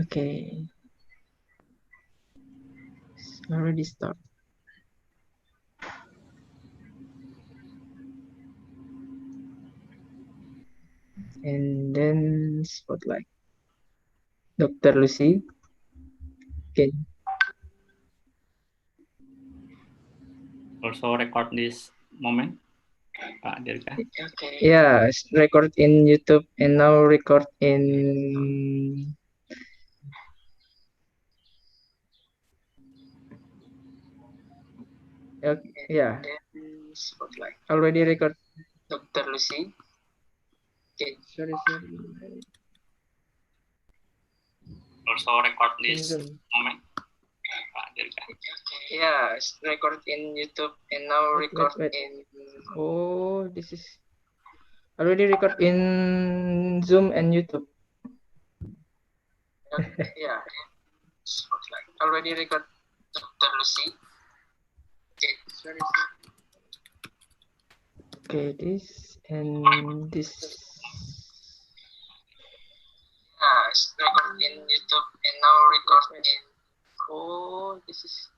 Okay. It's already start. And then spotlight. Dr. Lucy, can Also record this moment, Pak Dirga. okay. Yeah, record in YouTube and now record in yeah. Spotlight. Already record. Dr. Lucy. Okay. Sorry. Also record this Zoom. moment, Pak Dirga. Yeah, record in YouTube and now record in. Oh, this is already record in Zoom and YouTube. Yeah. Spotlight. Already record. Dr. Lucy. Okay. Sorry. Okay, this and this. Record in YouTube and now record in. Oh, this is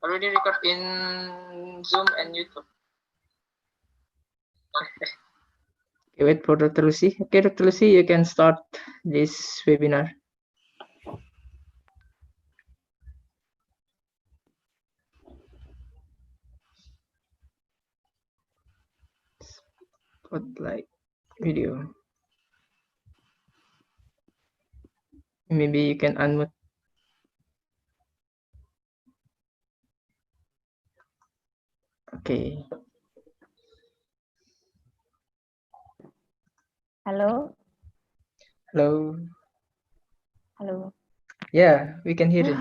already record in Zoom and YouTube. Okay, wait for Dr. Lucy. Okay, Dr. Lucy, you can start this webinar. Spotlight video. Maybe you can unmute. Okay. Hello. Hello. Hello. Yeah, we can hear you.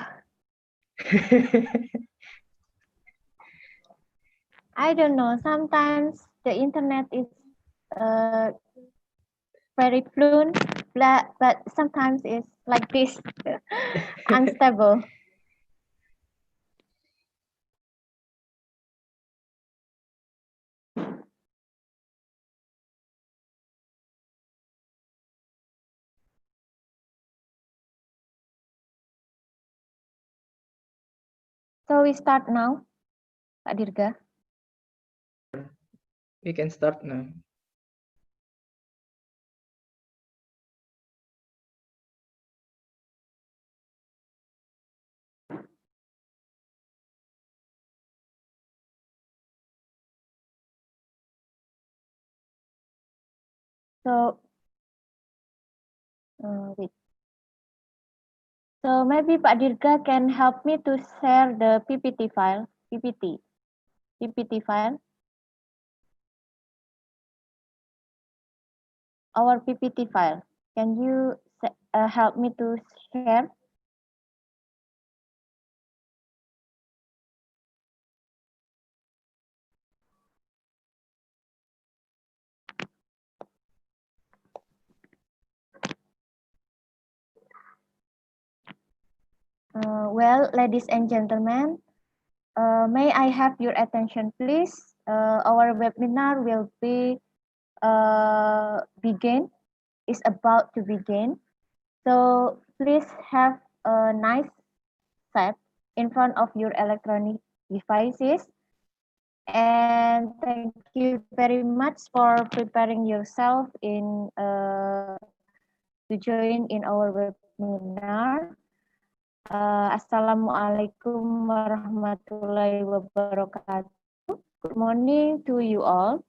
I don't know. Sometimes the internet is very fluent, but sometimes it's like this, unstable. So we start now, Pak Dirga. We can start now. So, wait. So maybe Pak Dirga can help me to share the PPT file. PPT file. Our PPT file. Can you help me to share? Well, ladies and gentlemen, may I have your attention, please? Our webinar will be is about to begin. So please have a nice set in front of your electronic devices. And thank you very much for preparing yourself to join in our webinar. Assalamualaikum warahmatullahi wabarakatuh. Good morning to you all.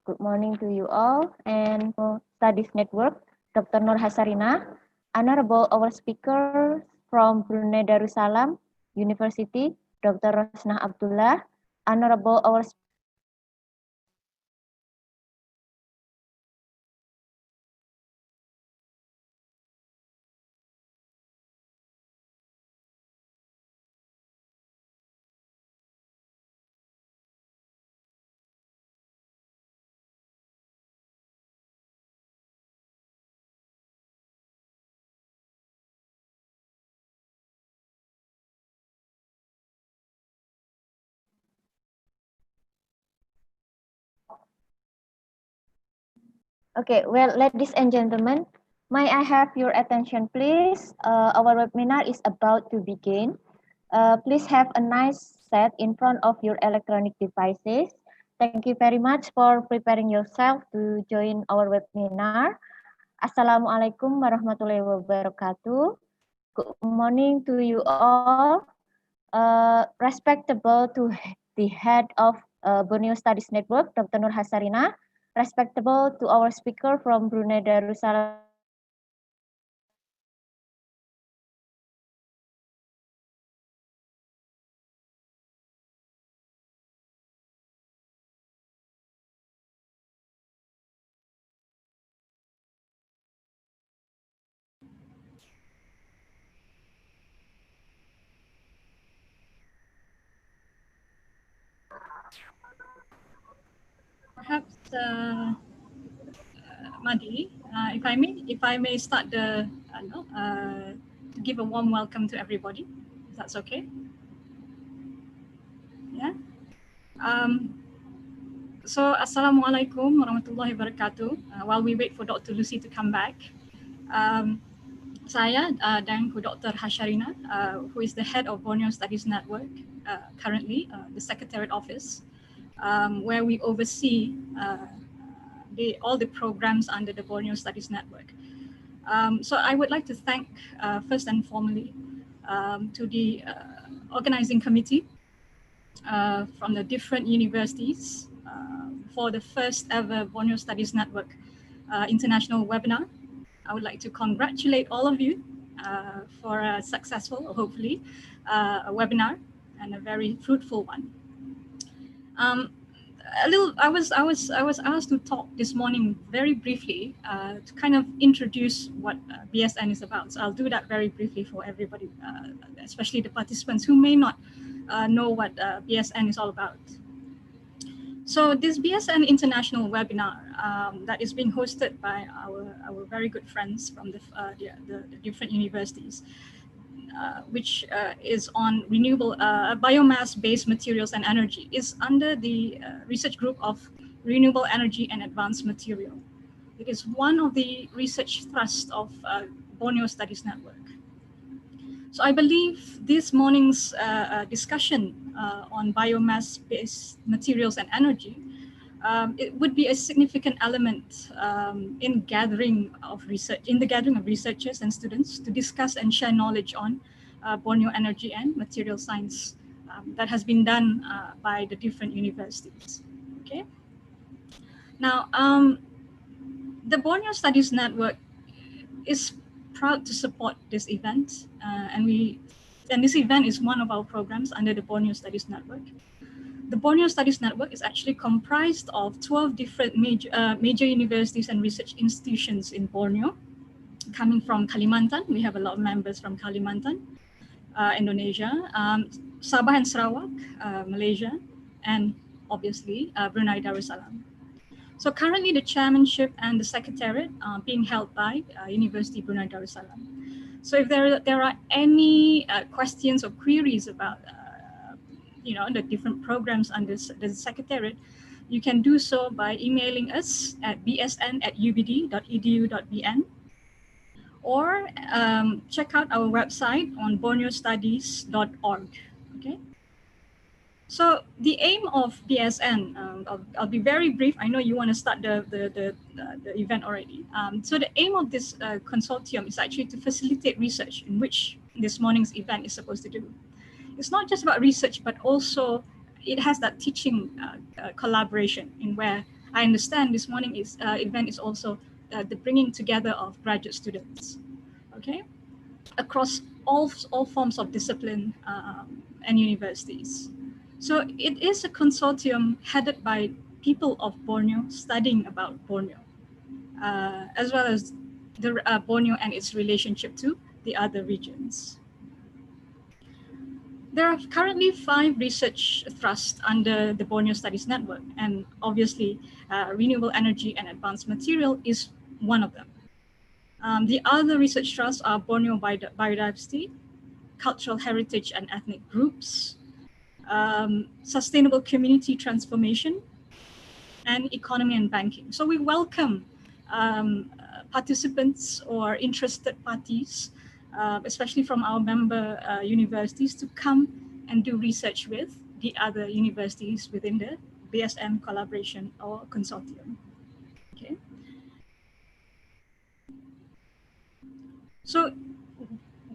Good morning to you all. And Studies Network, Dr. Nur Hasarina, Honorable our speaker from Brunei Darussalam University, Dr. Rosnah Abdullah, Honorable our Okay, well, ladies and gentlemen, May I have your attention, please? Our webinar is about to begin. Please have a nice set in front of your electronic devices. Thank you very much for preparing yourself to join our webinar. Assalamualaikum warahmatullahi wabarakatuh. Good morning to you all. Respectable to the head of Borneo Studies Network, Dr. Nur Hasarina. Respectable to our speaker from Brunei Darussalam, Perhaps, Madi, if I may start to give a warm welcome to everybody, if that's okay. Yeah. So, Assalamualaikum warahmatullahi wabarakatuh. While we wait for Dr. Lucy to come back, saya dan Dr. Hasarina, who is the head of Borneo Studies Network, currently the Secretariat Office, where we oversee all the programs under the Borneo Studies Network. So I would like to thank first and foremost to the organizing committee from the different universities for the first ever Borneo Studies Network international webinar. I would like to congratulate all of you for a successful, hopefully, a webinar and a very fruitful one. I was asked to talk this morning very briefly to kind of introduce what BSN is about. So I'll do that very briefly for everybody, especially the participants who may not know what BSN is all about. So this BSN international webinar that is being hosted by our very good friends from the different universities, which is on renewable biomass-based materials and energy, is under the research group of renewable energy and advanced material. It is one of the research thrusts of Borneo Studies Network. So I believe this morning's discussion on biomass-based materials and energy, it would be a significant element in the gathering of researchers and students to discuss and share knowledge on Borneo energy and material science that has been done by the different universities. Okay. Now, the Borneo Studies Network is proud to support this event, and this event is one of our programs under the Borneo Studies Network. The Borneo Studies Network is actually comprised of 12 different major universities and research institutions in Borneo, coming from Kalimantan. We have a lot of members from Kalimantan, Indonesia, Sabah and Sarawak, Malaysia, and obviously Brunei Darussalam. So currently the chairmanship and the secretariat are being held by University Brunei Darussalam. So if there are any questions or queries about the different programs under the secretariat, you can do so by emailing us at bsn@ubd.edu.bn, or check out our website on borneostudies.org. Okay. So the aim of BSN, I'll be very brief. I know you want to start the event already. So the aim of this consortium is actually to facilitate research, in which this morning's event is supposed to do. It's not just about research, but also it has that teaching collaboration, in where I understand this morning's event is also the bringing together of graduate students, okay, across all forms of discipline and universities. So it is a consortium headed by people of Borneo studying about Borneo, as well as the Borneo and its relationship to the other regions. There are currently 5 research thrusts under the Borneo Studies Network, and obviously renewable energy and advanced material is one of them. The other research trusts are Borneo Biodiversity, Cultural Heritage and Ethnic Groups, Sustainable Community Transformation, and Economy and Banking. So we welcome participants or interested parties, especially from our member universities, to come and do research with the other universities within the BSM collaboration or consortium. Okay. So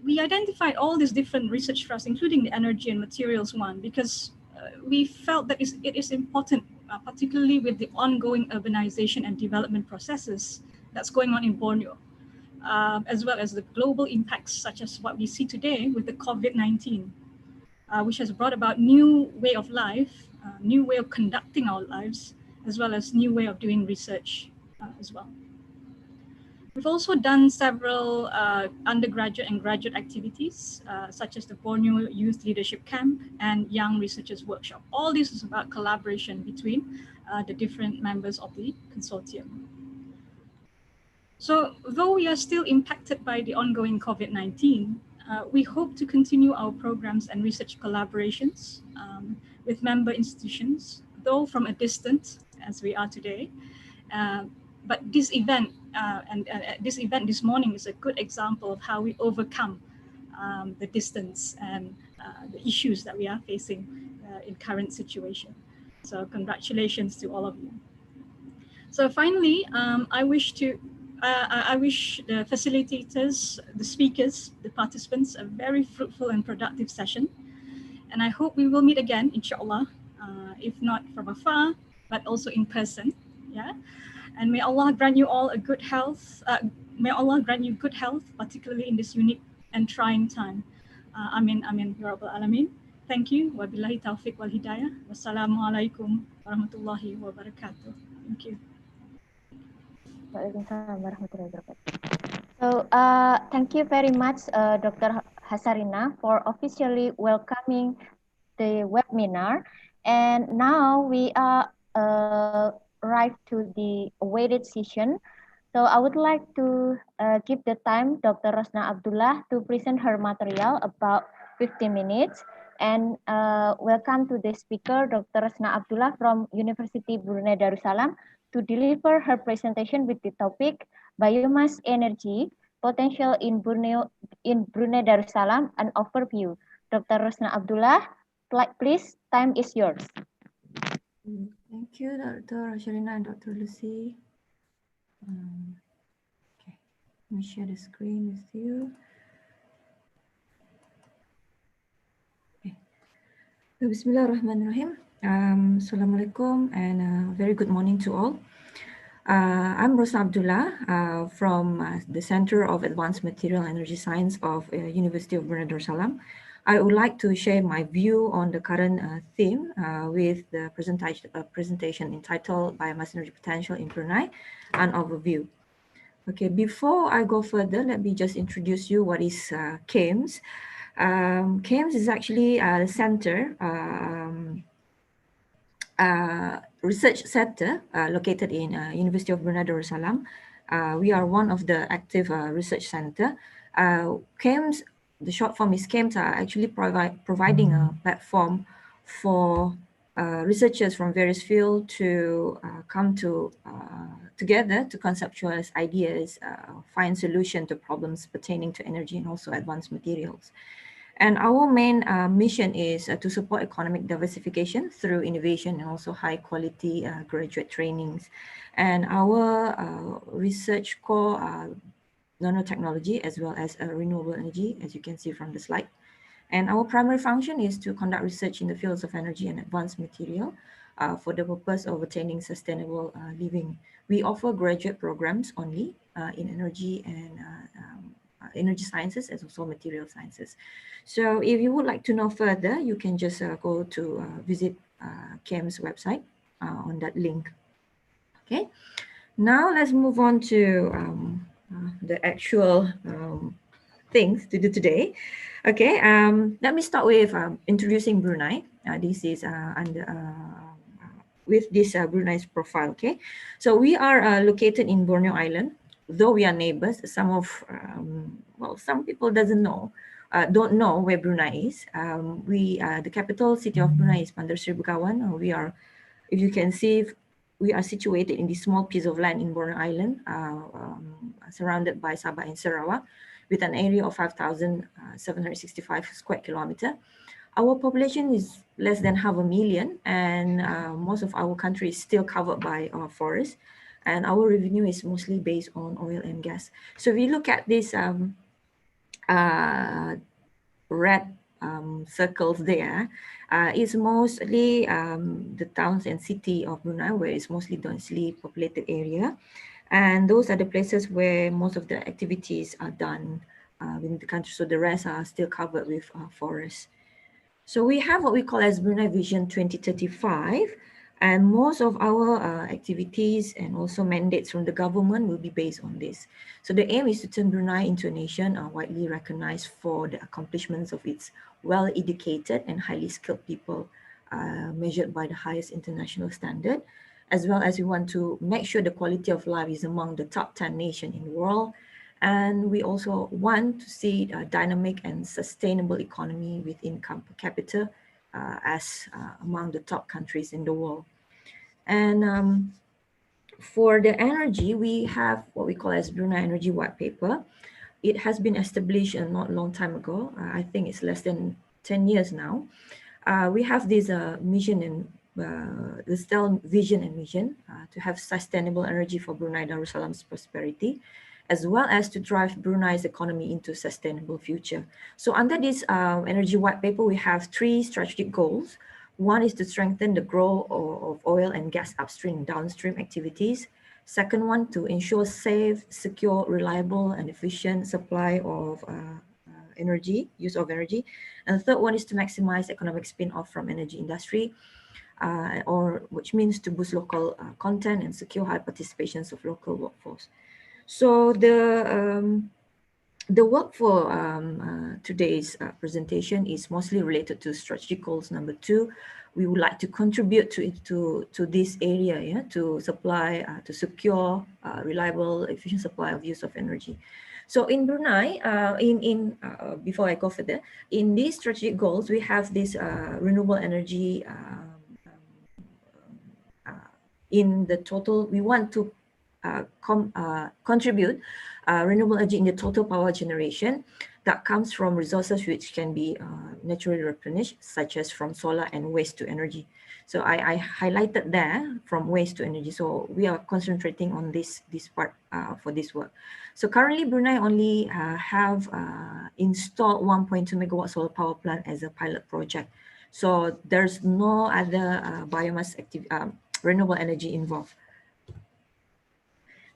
we identified all these different research thrusts, including the energy and materials one, because we felt that it is important, particularly with the ongoing urbanization and development processes that's going on in Borneo, as well as the global impacts such as what we see today with the COVID-19, which has brought about new way of life, new way of conducting our lives, as well as new way of doing research as well. We've also done several undergraduate and graduate activities, such as the Borneo Youth Leadership Camp and Young Researchers Workshop. All this is about collaboration between the different members of the consortium. So though we are still impacted by the ongoing COVID-19, we hope to continue our programs and research collaborations with member institutions, though from a distance, as we are today. But this event this morning is a good example of how we overcome the distance and the issues that we are facing in current situation. So congratulations to all of you. So finally, I wish the facilitators, the speakers, the participants a very fruitful and productive session. And I hope we will meet again, inshallah, if not from afar, but also in person. Yeah. And may Allah grant you all a good health. May Allah grant you good health, particularly in this unique and trying time. Amin, amin, ya Rabbal Alamin. Thank you. Wabillahi taufiq wal hidayah. Wassalamualaikum warahmatullahi wabarakatuh. Thank you. Waalaikumsalam warahmatullahi wabarakatuh. So thank you very much, Dr. Hasarina, for officially welcoming the webinar. And now we are arrived to the awaited session. So I would like to give the time Dr. Rosna Abdullah to present her material about 15 minutes. And welcome to the speaker, Dr. Rosna Abdullah from University Brunei Darussalam, to deliver her presentation with the topic Biomass Energy Potential in Brunei Darussalam, an overview. Dr. Rosna Abdullah, please, time is yours. Thank you, Dr. Hasarina and Dr. Lucy. Okay, let me share the screen with you. Okay. Bismillahirrahmanirrahim. Assalamualaikum and very good morning to all. I'm Rosna Abdullah from the Center of Advanced Material Energy Science of University of Brunei Darussalam. I would like to share my view on the current theme with the presentation entitled Biomass Energy Potential in Brunei, an overview. Okay, before I go further, let me just introduce you what is CAMS. CAMS is actually a center, research center located in University of Brunei Darussalam. We are one of the active research center. CAMS, the short form is CAMS, are actually providing a platform for researchers from various fields to come together to conceptualize ideas, find solutions to problems pertaining to energy and also advanced materials. And our main mission is to support economic diversification through innovation and also high quality graduate trainings. And our research core are nanotechnology as well as renewable energy, as you can see from the slide. And our primary function is to conduct research in the fields of energy and advanced material for the purpose of attaining sustainable living. We offer graduate programs only in energy and energy sciences as also material sciences. So if you would like to know further, you can just go to visit CAM's website on that link. Okay, now let's move on to the actual things to do today. Okay, let me start with introducing Brunei. This is with this Brunei's profile. Okay, so we are located in Borneo Island. Though we are neighbors, some people don't know where Brunei is. The capital city of Brunei is Bandar Seri Begawan. We are, if you can see, we are situated in this small piece of land in Borneo Island, surrounded by Sabah and Sarawak, with an area of 5,765 square kilometer. Our population is less than 500,000, and most of our country is still covered by forests, and our revenue is mostly based on oil and gas. So if we look at this red circles there, is mostly the towns and city of Brunei, where it's mostly densely populated area. And those are the places where most of the activities are done within the country. So the rest are still covered with forests. So we have what we call as Brunei Vision 2035, and most of our activities and also mandates from the government will be based on this. So the aim is to turn Brunei into a nation widely recognized for the accomplishments of its well-educated and highly skilled people, measured by the highest international standard, as well as we want to make sure the quality of life is among the top 10 nations in the world. And we also want to see a dynamic and sustainable economy with income per capita as among the top countries in the world. And for the energy, we have what we call as Brunei Energy Whitepaper. It has been established not a long time ago. I think it's less than 10 years now. We have this mission and this vision and mission to have sustainable energy for Brunei Darussalam's prosperity, as well as to drive Brunei's economy into a sustainable future. So under this energy white paper, we have 3 strategic goals. One is to strengthen the growth of oil and gas upstream and downstream activities. Second one, to ensure safe, secure, reliable, and efficient supply of energy, use of energy. And the third one is to maximize economic spin-off from energy industry, which means to boost local content and secure high participations of local workforce. So the work for today's presentation is mostly related to strategic goals number 2. We would like to contribute to this area, yeah, to supply, to secure reliable, efficient supply of use of energy. So in Brunei, before I go further, in these strategic goals, we have this renewable energy in the total. We want to contribute renewable energy in the total power generation that comes from resources which can be naturally replenished, such as from solar and waste to energy. So I highlighted there from waste to energy. So we are concentrating on this part for this work. So currently Brunei only have installed 1.2 megawatt solar power plant as a pilot project. So there's no other biomass renewable energy involved.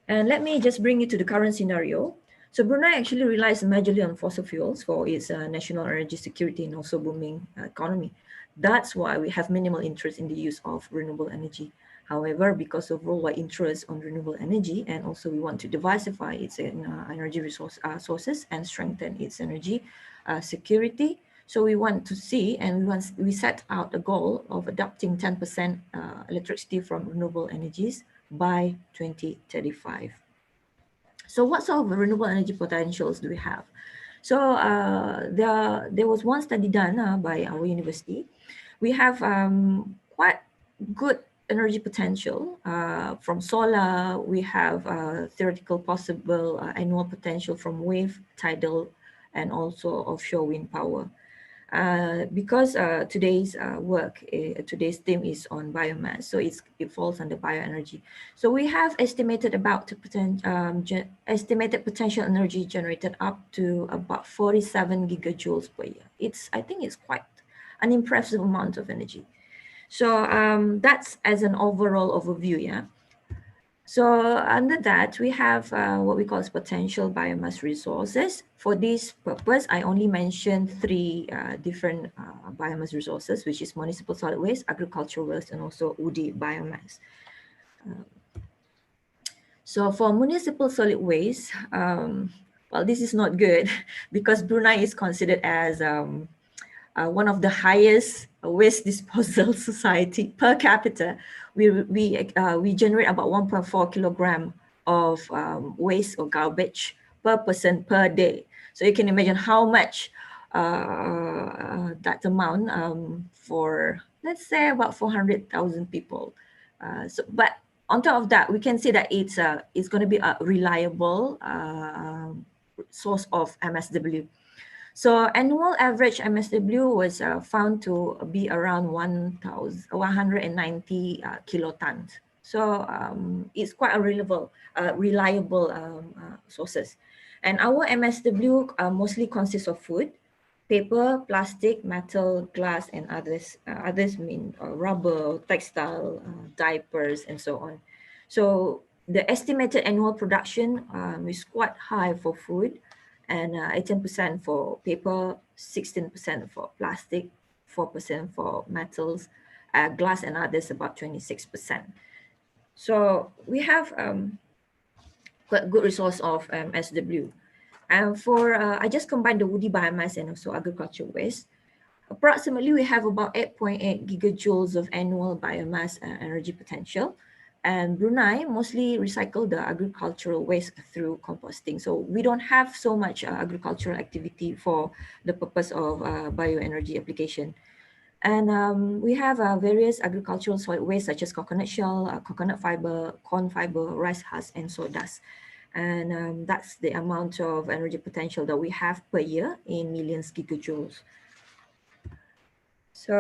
And let me just bring you to the current scenario. So Brunei actually relies majorly on fossil fuels for its national energy security and also booming economy. That's why we have minimal interest in the use of renewable energy. However, because of worldwide interest on renewable energy, and also we want to diversify its energy sources and strengthen its energy security. So we want to see, and we set out a goal of adopting 10% electricity from renewable energies by 2035. So what sort of renewable energy potentials do we have? So there was one study done by our university. We have quite good energy potential from solar. We have theoretical possible annual potential from wave, tidal, and also offshore wind power. Because today's today's theme is on biomass, so it falls under bioenergy. So we have estimated about estimated potential energy generated up to about 47 gigajoules per year. I think it's quite an impressive amount of energy. So that's as an overall overview, yeah. So under that, we have what we call potential biomass resources. For this purpose, I only mentioned 3 different biomass resources, which is municipal solid waste, agricultural waste, and also woody biomass. So for municipal solid waste, well, this is not good because Brunei is considered as one of the highest waste disposal society per capita. We generate about 1.4 kilogram of waste or garbage per person per day. So you can imagine how much that amount for, let's say, about 400,000 people. But on top of that, we can see that it's going to be a reliable source of MSW. So annual average MSW was found to be around 1,190 kilotons. So it's quite a reliable sources. And our MSW mostly consists of food, paper, plastic, metal, glass, and others. Others mean rubber, textile, diapers, and so on. So the estimated annual production is quite high for food, and 18% for paper, 16% for plastic, 4% for metals, glass and others about 26%. So we have quite good resource of SW. And for, I just combined the woody biomass and also agriculture waste. Approximately, we have about 8.8 gigajoules of annual biomass energy potential. And Brunei mostly recycle the agricultural waste through composting. So we don't have so much agricultural activity for the purpose of bioenergy application. And we have various agricultural solid waste such as coconut shell, coconut fiber, corn fiber, rice husk, and sawdust. And that's the amount of energy potential that we have per year in millions gigajoules. So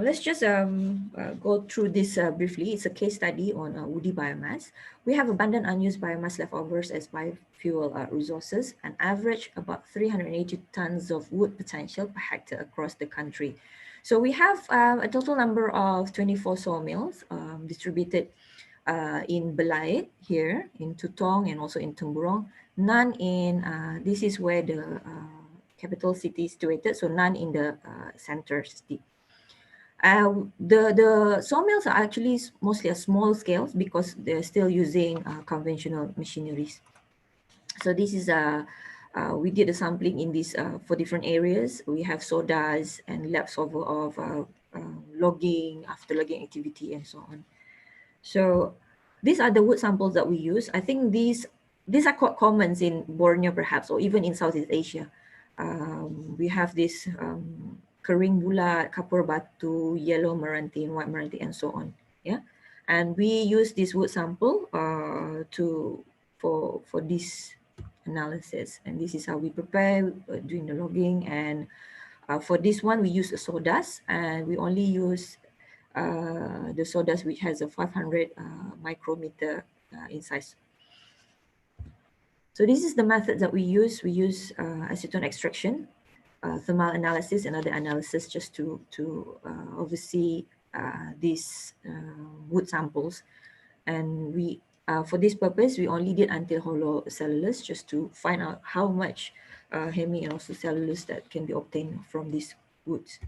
let's just go through this briefly. It's a case study on woody biomass. We have abundant unused biomass leftovers as biofuel resources, an average about 380 tons of wood potential per hectare across the country. So we have a total number of 24 sawmills distributed in Belait here, in Tutong, and also in Temburong. None in, this is where the capital city is situated, so none in the center city. The sawmills are actually mostly a small scale because they're still using conventional machineries. So this is we did a sampling in this for different areas. We have sawdust and labs of logging, after logging activity, and so on. So these are the wood samples that we use. I think these are quite common in Borneo perhaps, or even in Southeast Asia. We have this kering bulat, kapur batu, yellow meranti, and white meranti, and so on. Yeah, and we use this wood sample for this analysis, and this is how we prepare doing the logging. And for this one, we use the sawdust, and we only use the sawdust which has a 500 micrometer in size. So this is the method that we use. We use acetone extraction, thermal analysis, and other analysis just to oversee these wood samples. And we, for this purpose, we only did until hollow cellulose just to find out how much hemi and also cellulose that can be obtained from these woods.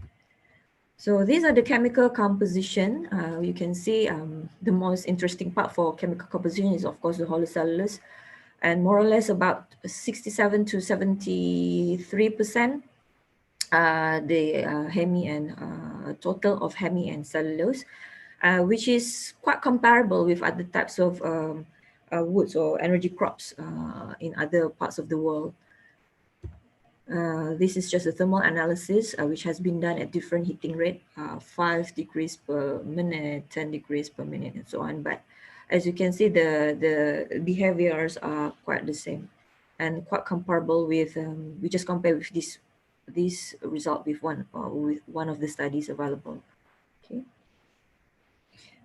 So these are the chemical composition. You can see the most interesting part for chemical composition is of course the hollow cellulose, and more or less about 67 to 73% the hemi and total of hemi and cellulose, which is quite comparable with other types of woods or energy crops in other parts of the world. This is just a thermal analysis which has been done at different heating rate, 5 degrees per minute, 10 degrees per minute, and so on. But as you can see, the behaviors are quite the same and quite comparable with, we just compare with this result with one of the studies available. Okay.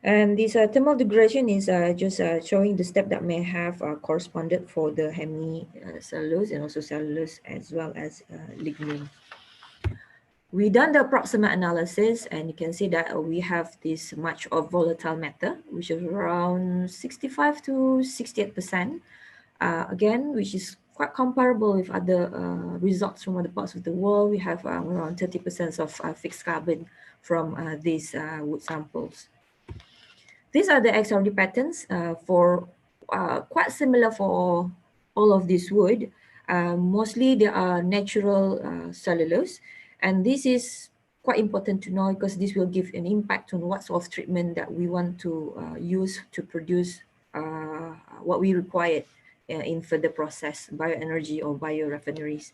And this thermal degradation is just showing the step that may have corresponded for the hemi cellulose and also cellulose as well as lignin. We done the approximate analysis, and you can see that we have this much of volatile matter, which is around 65 to 68%. Again, which is quite comparable with other results from other parts of the world. We have around 30% of fixed carbon from these wood samples. These are the XRD patterns for quite similar for all of this wood. Mostly they are natural cellulose, and this is quite important to know because this will give an impact on what sort of treatment that we want to use to produce what we require in further process, bioenergy or biorefineries.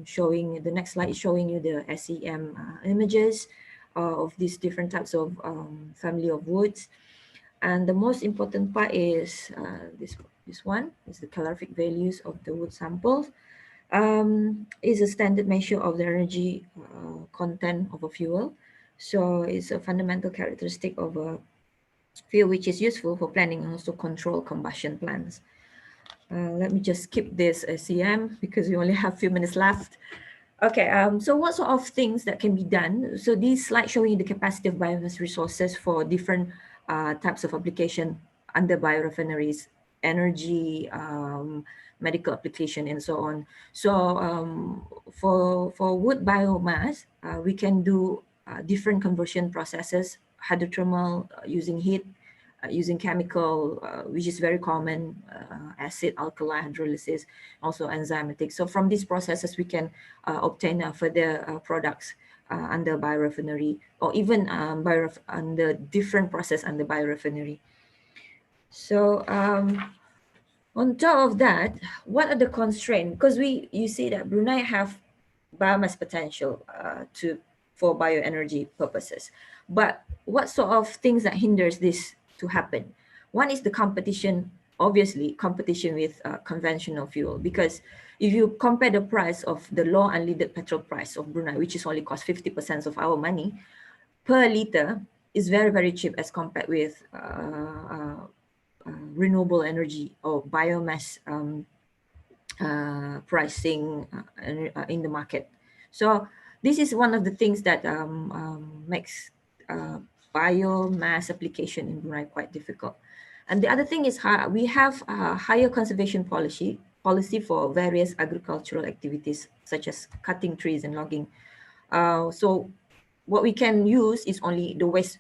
Showing the next slide is showing you the SEM images of these different types of family of woods. And the most important part is this one is the calorific values of the wood samples. Is a standard measure of the energy content of a fuel. So it's a fundamental characteristic of a fuel which is useful for planning and also control combustion plants. Let me just skip this SEM because we only have a few minutes left. Okay, so what sort of things that can be done? So this slide showing the capacity of biomass resources for different types of application under biorefineries, energy, medical application, and so on. So for wood biomass, we can do different conversion processes, hydrothermal, using heat, using chemical, which is very common, acid, alkali, hydrolysis, also enzymatic. So from these processes, we can obtain further products under biorefinery, or even under different process under biorefinery. So on top of that, what are the constraints? Because you see that Brunei have biomass potential for bioenergy purposes, but what sort of things that hinders this to happen? One is the competition, obviously competition with conventional fuel, because if you compare the price of the low unleaded petrol price of Brunei, which is only cost 50% of our money per liter, is very, very cheap as compared with renewable energy or biomass pricing in the market. So this is one of the things that makes biomass application in Brunei quite difficult. And the other thing is we have a higher conservation policy for various agricultural activities, such as cutting trees and logging. So what we can use is only the waste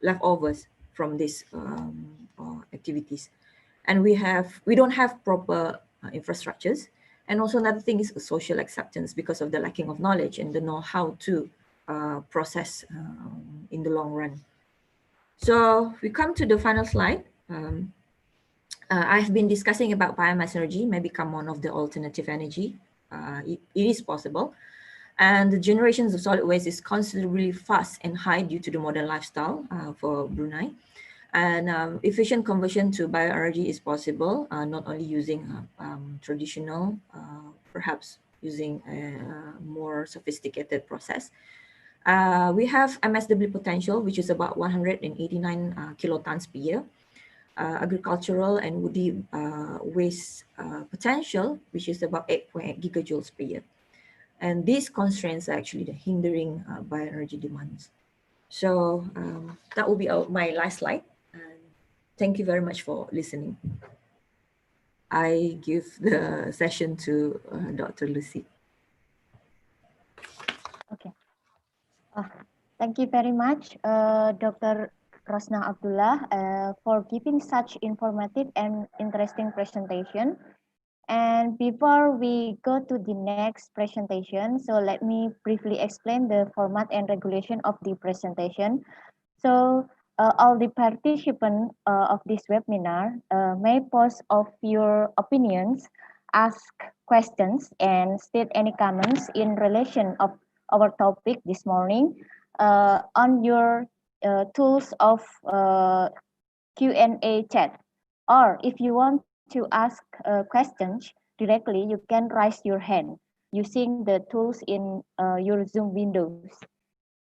leftovers from these activities. And we don't have proper infrastructures. And also another thing is social acceptance because of the lacking of knowledge and the know-how to process in the long run. So we come to the final slide. I've been discussing about biomass energy may become one of the alternative energy. It is possible. And the generations of solid waste is considerably fast and high due to the modern lifestyle for Brunei. And efficient conversion to bioenergy is possible, not only using traditional, perhaps using a more sophisticated process. We have MSW potential, which is about 189 kilotons per year. Agricultural and woody waste potential, which is about 8.8 gigajoules per year. And these constraints are actually the hindering bioenergy demands. So that will be my last slide. And thank you very much for listening. I give the session to Dr. Lucy. Okay. Thank you very much, Dr. Rosna Abdullah, for giving such informative and interesting presentation. And before we go to the next presentation, so let me briefly explain the format and regulation of the presentation. So all the participants of this webinar may post of your opinions, ask questions, and state any comments in relation of our topic this morning on your tools of Q&A chat. Or if you want to ask questions directly, you can raise your hand using the tools in your Zoom windows.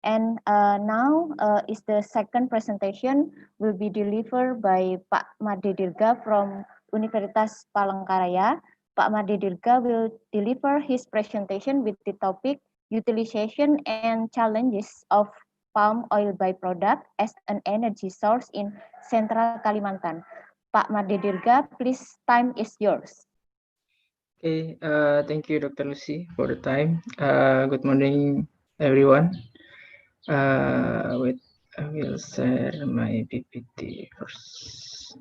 And now is the second presentation will be delivered by Pak Made Dirga from Universitas Palangkaraya. Pak Made Dirga will deliver his presentation with the topic utilization and challenges of palm oil byproduct as an energy source in Central Kalimantan. Pak Made Dirga, please, time is yours. Okay, thank you, Dr. Lucy, for the time. Good morning, everyone. Wait, I will share my PPT first.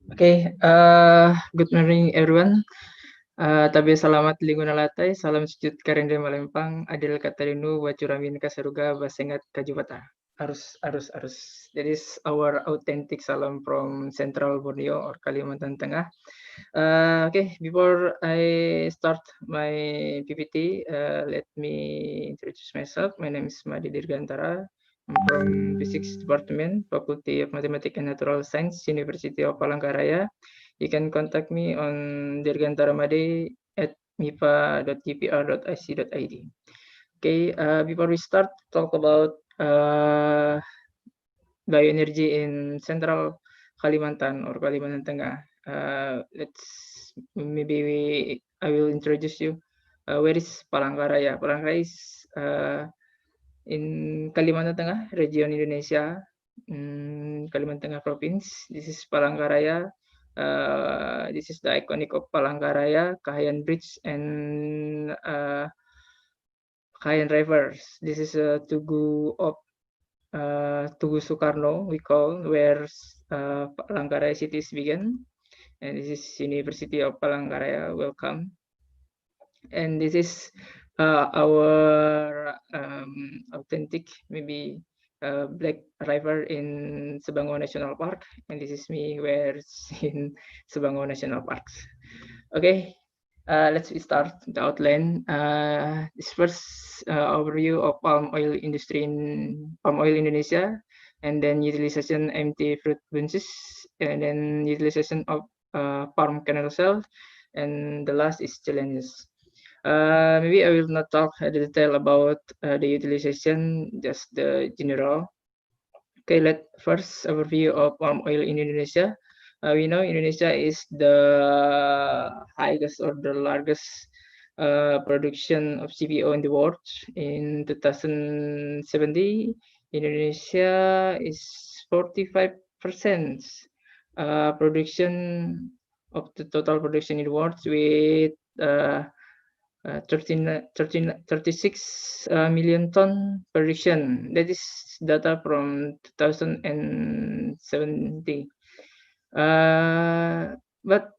Okay, good morning, everyone. Tabe salamat linguna latai, salam sujud karende malempang, adil katarinu wacuramin kasaruga basengat kajubata. Arus. That is our authentic salam from Central Borneo or Kalimantan Tengah. Okay, before I start my PPT, let me introduce myself. My name is Madi Dirgantara. I'm from Physics Department, Faculty of Mathematics and Natural Science, University of Palangkaraya. You can contact me on dirgantara.made@mipa.upr.ic.id. Okay, before we start, talk about bioenergy in Central Kalimantan or Kalimantan Tengah. I will introduce you. Where is Palangkaraya? Palangkaraya is in Kalimantan Tengah, region Indonesia, Kalimantan Tengah province. This is Palangkaraya. This is the iconic of Palangkaraya, Kahayan Bridge, and Kahayan Rivers. This is a Tugu of Tugu Soekarno, we call, where Palangkaraya cities began. And this is University of Palangkaraya. Welcome. And this is our authentic, maybe Black River in Sebango National Park. And this is me, where it's in Sebango National Parks. Okay, let's start the outline. This first overview of palm oil industry in palm oil Indonesia, and then utilization empty fruit bunches, and then utilization of palm kernel cell, and the last is challenges. Maybe I will not talk in detail about the utilization, just the general. Okay, let's first overview of palm oil in Indonesia. We know Indonesia is the highest or the largest production of CPO in the world. In 2070, Indonesia is 45% production of the total production in the world, with 36 million ton production. That is data from 2070. But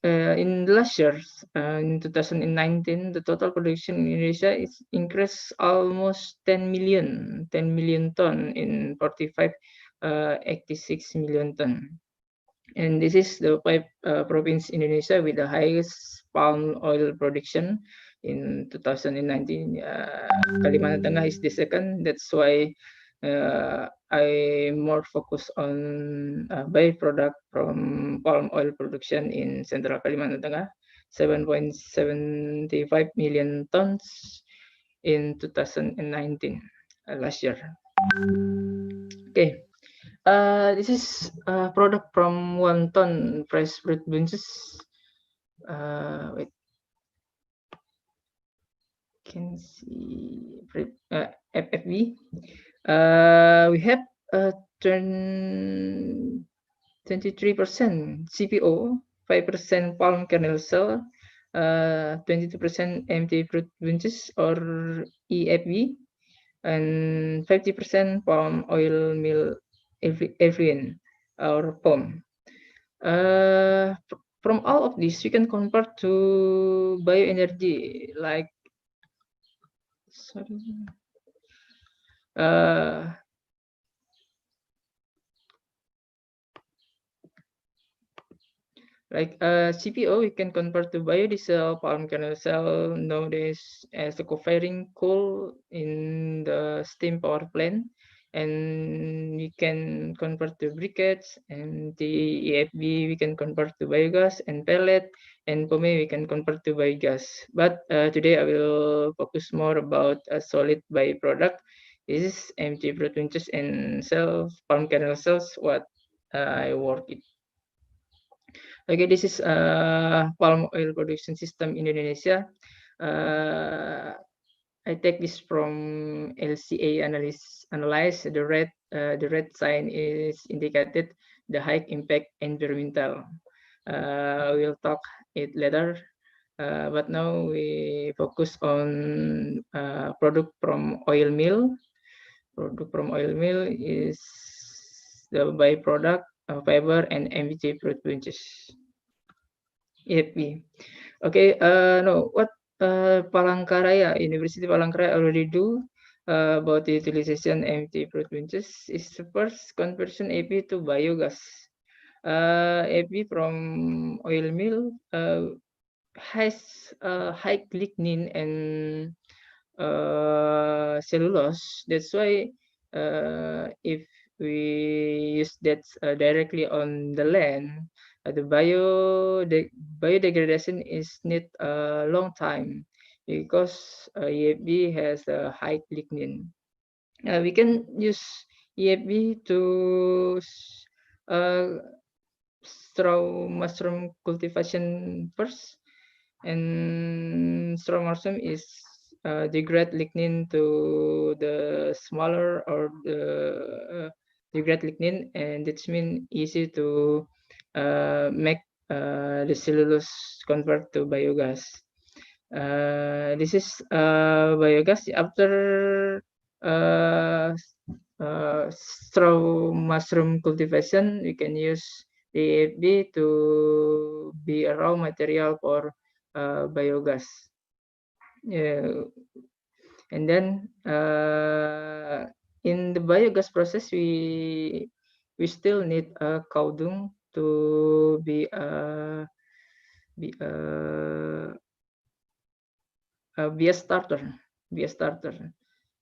in the last year, in 2019, the total production in Indonesia is increased almost 10 million ton in 45, 86 million ton. And this is the five province in Indonesia with the highest palm oil production in 2019. Kalimantan Tengah is the second. That's why I more focus on byproduct from palm oil production in Central Kalimantan Tengah, 7.75 million tons in 2019, last year. Okay. This is a product from 1 ton fresh fruit bunches. Wait, can see FFB. We have 23% CPO, 5% palm kernel cell, 22% empty fruit bunches or EFB, and 50% palm oil meal effluent or POM. From all of this, we can convert to bioenergy, like CPO, we can convert to biodiesel, palm kernel cell, nowadays as a co-firing coal in the steam power plant, and we can convert to briquettes, and the EFB we can convert to biogas, and pellet, and POME we can convert to biogas. But today I will focus more about a solid byproduct. This is empty fruit bunches and cells, palm kernel cells, what I work it. Okay, this is palm oil production system in Indonesia. I take this from LCA analyze. The red sign is indicated the high impact environmental. We'll talk it later. But now we focus on product from oil mill. Product from oil mill is the byproduct fiber and MVC fruit bunches. EFP. Okay. No, what Palangkaraya University Palangkaraya already do. about the utilization empty fruit benches is the first conversion AP to biogas. AP from oil mill has high lignin and cellulose. That's why if we use that directly on the land, the biodegradation is need a long time because EFB has a high lignin. We can use EFB to straw mushroom cultivation first, and straw mushroom is degrade lignin to the smaller or the degrade lignin, and it's mean easy to make the cellulose convert to biogas. This is biogas after straw mushroom cultivation. We can use the AFB to be a raw material for biogas. And then in the biogas process, we still need a cow dung to be a starter,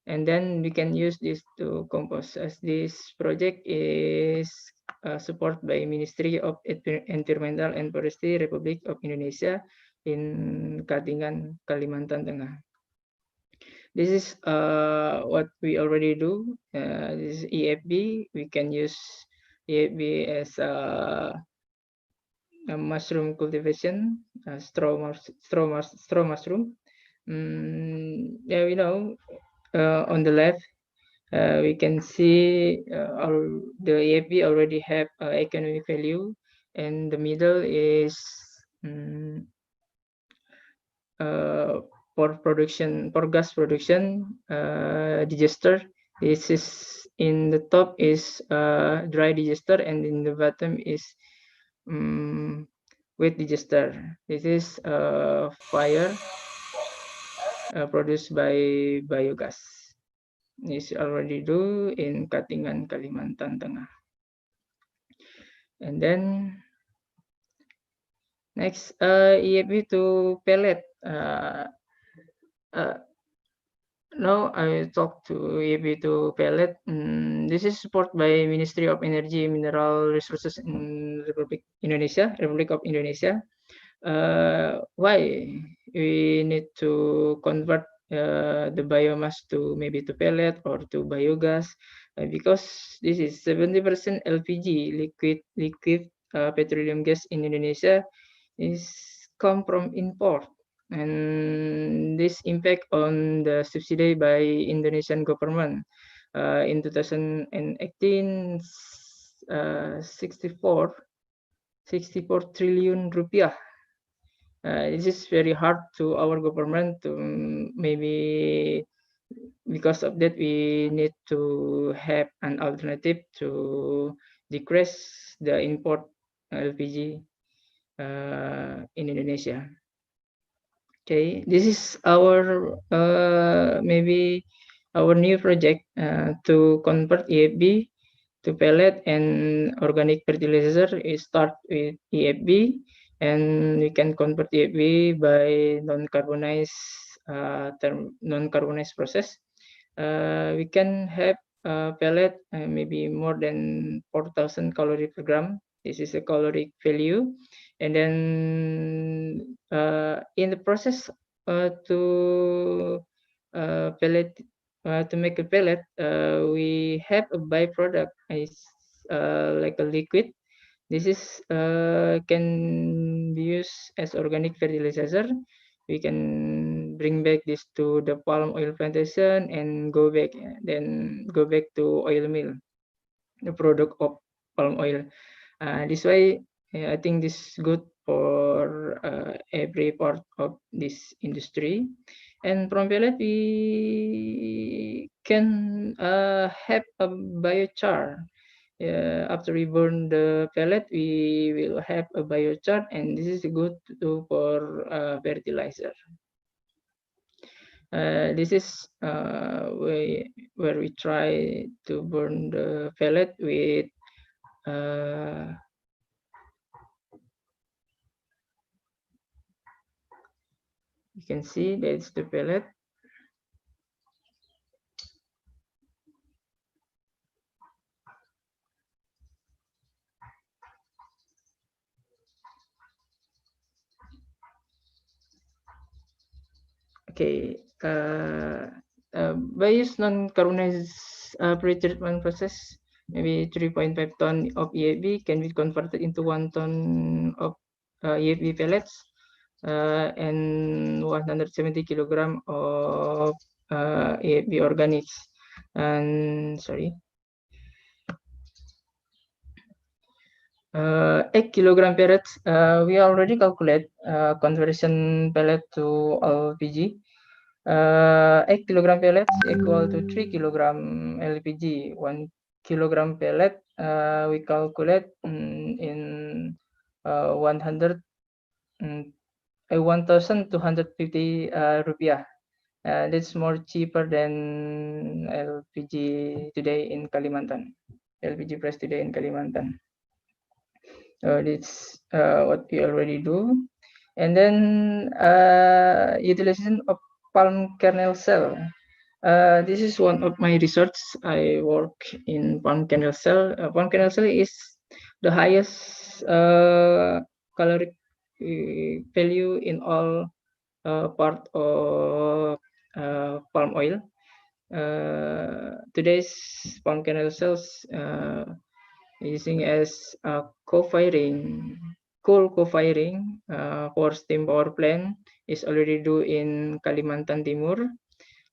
and then we can use this to compost. As this project is supported by Ministry of Environmental and Forestry, Republic of Indonesia in Katingan, Kalimantan Tengah. This is what we already do. This is EFB. We can use EFB as a mushroom cultivation, straw mushroom. Yeah, we know on the left we can see the EFB already have economic value, and the middle is for gas production digester. This is in the top is dry digester, and in the bottom is wet digester. This is fire produced by biogas. This already do in Katingan, Kalimantan Tengah. And then next, EFB to pellet. Now I talk to EFB to pellet. This is supported by Ministry of Energy Mineral Resources in Republic of Indonesia. Why we need to convert the biomass to maybe to pellet or to biogas? Because this is 70% LPG, liquid petroleum gas in Indonesia is come from import, and this impact on the subsidy by Indonesian government in 2018 64 trillion rupiah. This is very hard to our government to maybe because of that we need to have an alternative to decrease the import LPG in Indonesia. Okay, this is our maybe our new project to convert EFB to pellet and organic fertilizer. It start with EFB, and we can convert EFB by non-carbonized process. We can have pellet maybe more than 4,000 calories per gram. This is a caloric value, and then in the process to pellet. To make a pellet, we have a byproduct is like a liquid. This is can be used as organic fertilizer. We can bring back this to the palm oil plantation and go back to oil mill, the product of palm oil. This way, I think this is good for every part of this industry. And from pellet, we can have a biochar. After we burn the pellet, we will have a biochar, and this is good to do for fertilizer. This is where we try to burn the pellet with you can see that's the pellet. Okay, by use non-carbonized pre-treatment process, maybe 3.5 ton of EAB can be converted into 1 ton of EAB pellets and 170 kilogram of EAB organics. And sorry, 8 kilogram pellets. We already calculate conversion pellet to LPG. 8 kilogram pellets equal to 3 kilogram LPG. 1 kilogram pellet we calculate in 1,250 rupiah. That's more cheaper than LPG today in Kalimantan. LPG price today in Kalimantan. That's what we already do. And then utilization of palm kernel cell. This is one of my research. I work in palm kernel cell. Palm kernel cell is the highest caloric value in all part of palm oil. Today's palm kernel cells using as co-firing, coal co-firing for steam power plant is already do in Kalimantan Timur,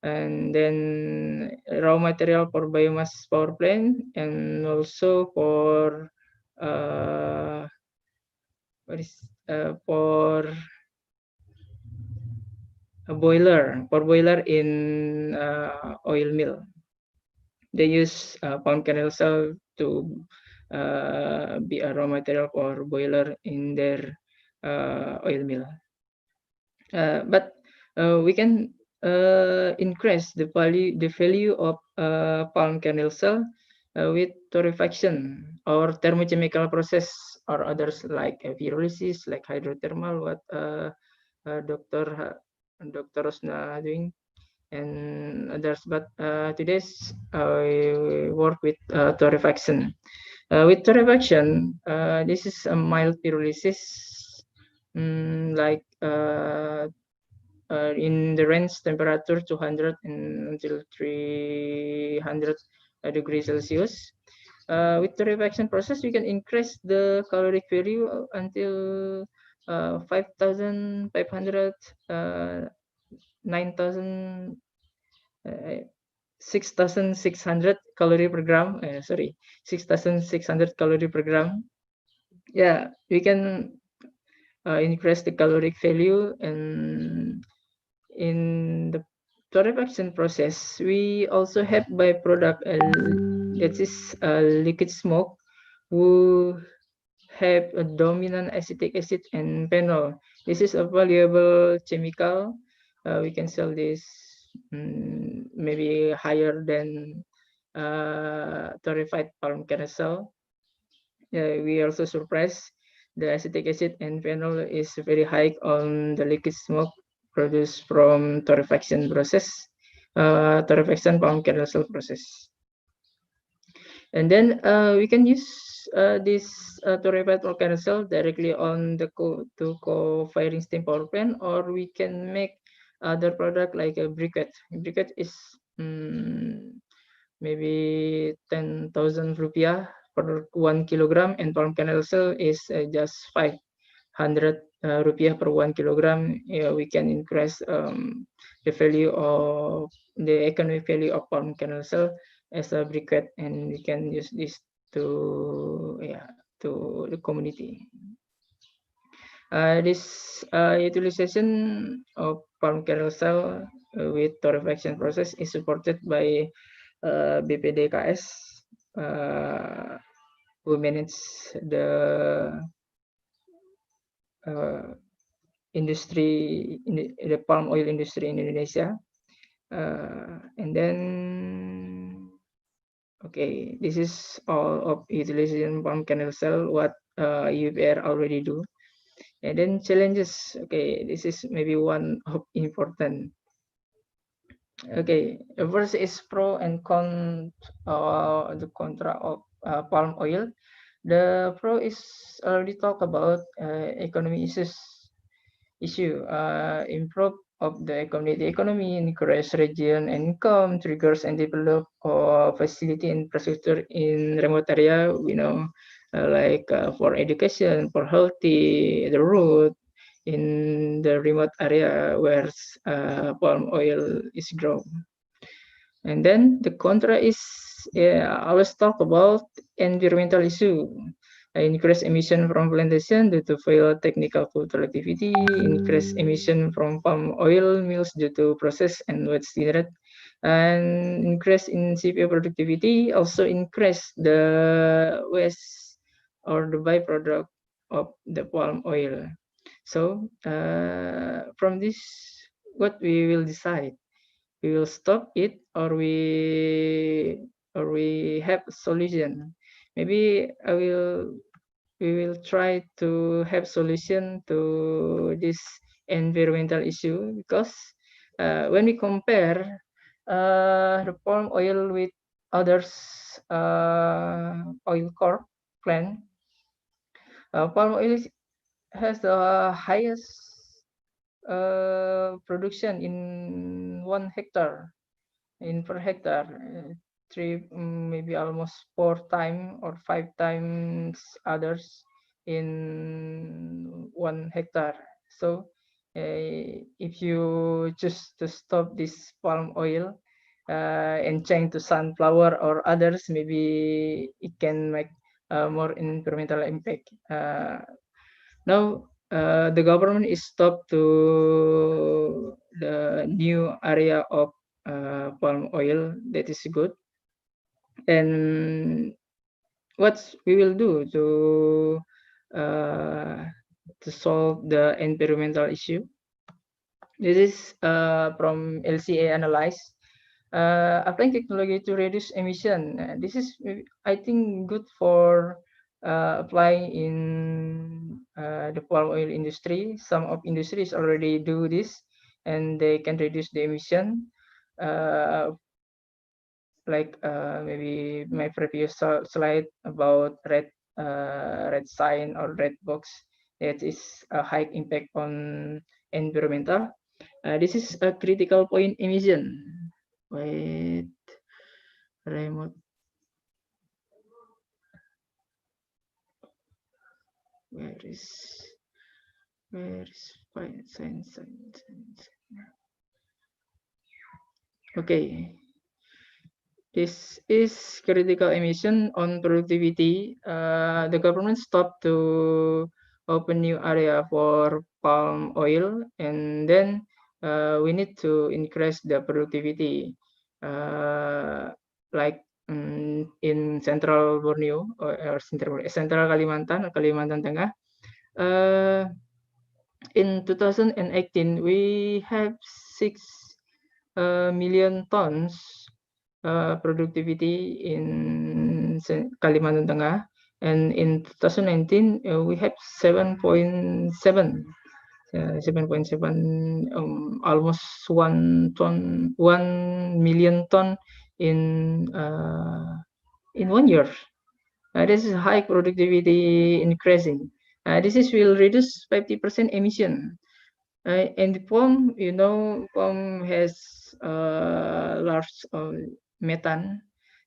and then raw material for biomass power plant, and also for for a boiler in oil mill. They use palm kernel cell to be a raw material for boiler in their oil mill. But we can increase the value of palm kernel cell with torrefaction or thermochemical process or others like pyrolysis, like hydrothermal, what Dr. Rosna doing, and others. But today's I work with torrefaction. With torrefaction, this is a mild pyrolysis, like in the range temperature 200 until 300 degrees Celsius. With the torrefaction process, we can increase the caloric value until 5,500, 9,000, 6,600 calorie per gram. 6,600 calorie per gram. Yeah, we can increase the caloric value, and in the torrefaction process, we also have byproduct that is liquid smoke, who have a dominant acetic acid and phenol. This is a valuable chemical. We can sell this maybe higher than torrefied palm kernel. We also surprised the acetic acid and phenol is very high on the liquid smoke produced from torrefaction process, torrefaction palm kernel process. And then we can use this torrefied palm kernel directly on the co-firing steam power plant, or we can make other product like a briquette. Briquette is maybe 10,000 rupiah per 1 kilogram, and palm kernel is just 500 rupiah per 1 kilogram. We can increase the value of the economic value of palm kernel as a briquette, and we can use this to the community. This utilization of palm kernel with torrefaction process is supported by BPDKS, who manage the industry, the palm oil industry in Indonesia. And then, okay, this is all of utilization palm kernel cell, what UPR already do. And then challenges, okay, this is maybe one of important. Okay, first is pro and con, the contra of palm oil. The pro is already talk about economy issue, improve of the economy. The economy increase region income, triggers and develop facility infrastructure in remote area. We know, like for education, for healthy, the road in the remote area where palm oil is grown. And then the contra is, I always talk about environmental issue. Increased emission from plantation due to failed technical cultural activity, increased emission from palm oil mills due to process and waste generate, and increase in CPU productivity also increase the waste or the byproduct of the palm oil. So from this, what we will decide? We will stop it, or we have a solution. Maybe we will try to have solution to this environmental issue, because when we compare the palm oil with others oil core plant, palm oil has the highest production in 1 hectare, in per hectare, maybe almost 4 times or 5 times others in 1 hectare. So if you choose to stop this palm oil and change to sunflower or others, maybe it can make more environmental impact. Now the government is stopped to the new area of palm oil. That is good. And what we will do to solve the environmental issue? This is from LCA analyze. Applying technology to reduce emission. This is, I think, good for applying in the palm oil industry. Some of industries already do this, and they can reduce the emission. Like maybe my previous slide about red sign or red box, that is a high impact on environmental. This is a critical point emission. Wait, remote. Where is sign? Okay. This is critical emission on productivity. The government stopped to open new area for palm oil, and then we need to increase the productivity, like in Central Borneo or Central Kalimantan Tengah. In 2018, we have 6 million tons productivity in Kalimantan Tengah, and in 2019 we have 7.7 almost 1 million ton in 1 year. This is high productivity increasing. This is will reduce 50% emission. And the palm, you know, palm has large methane.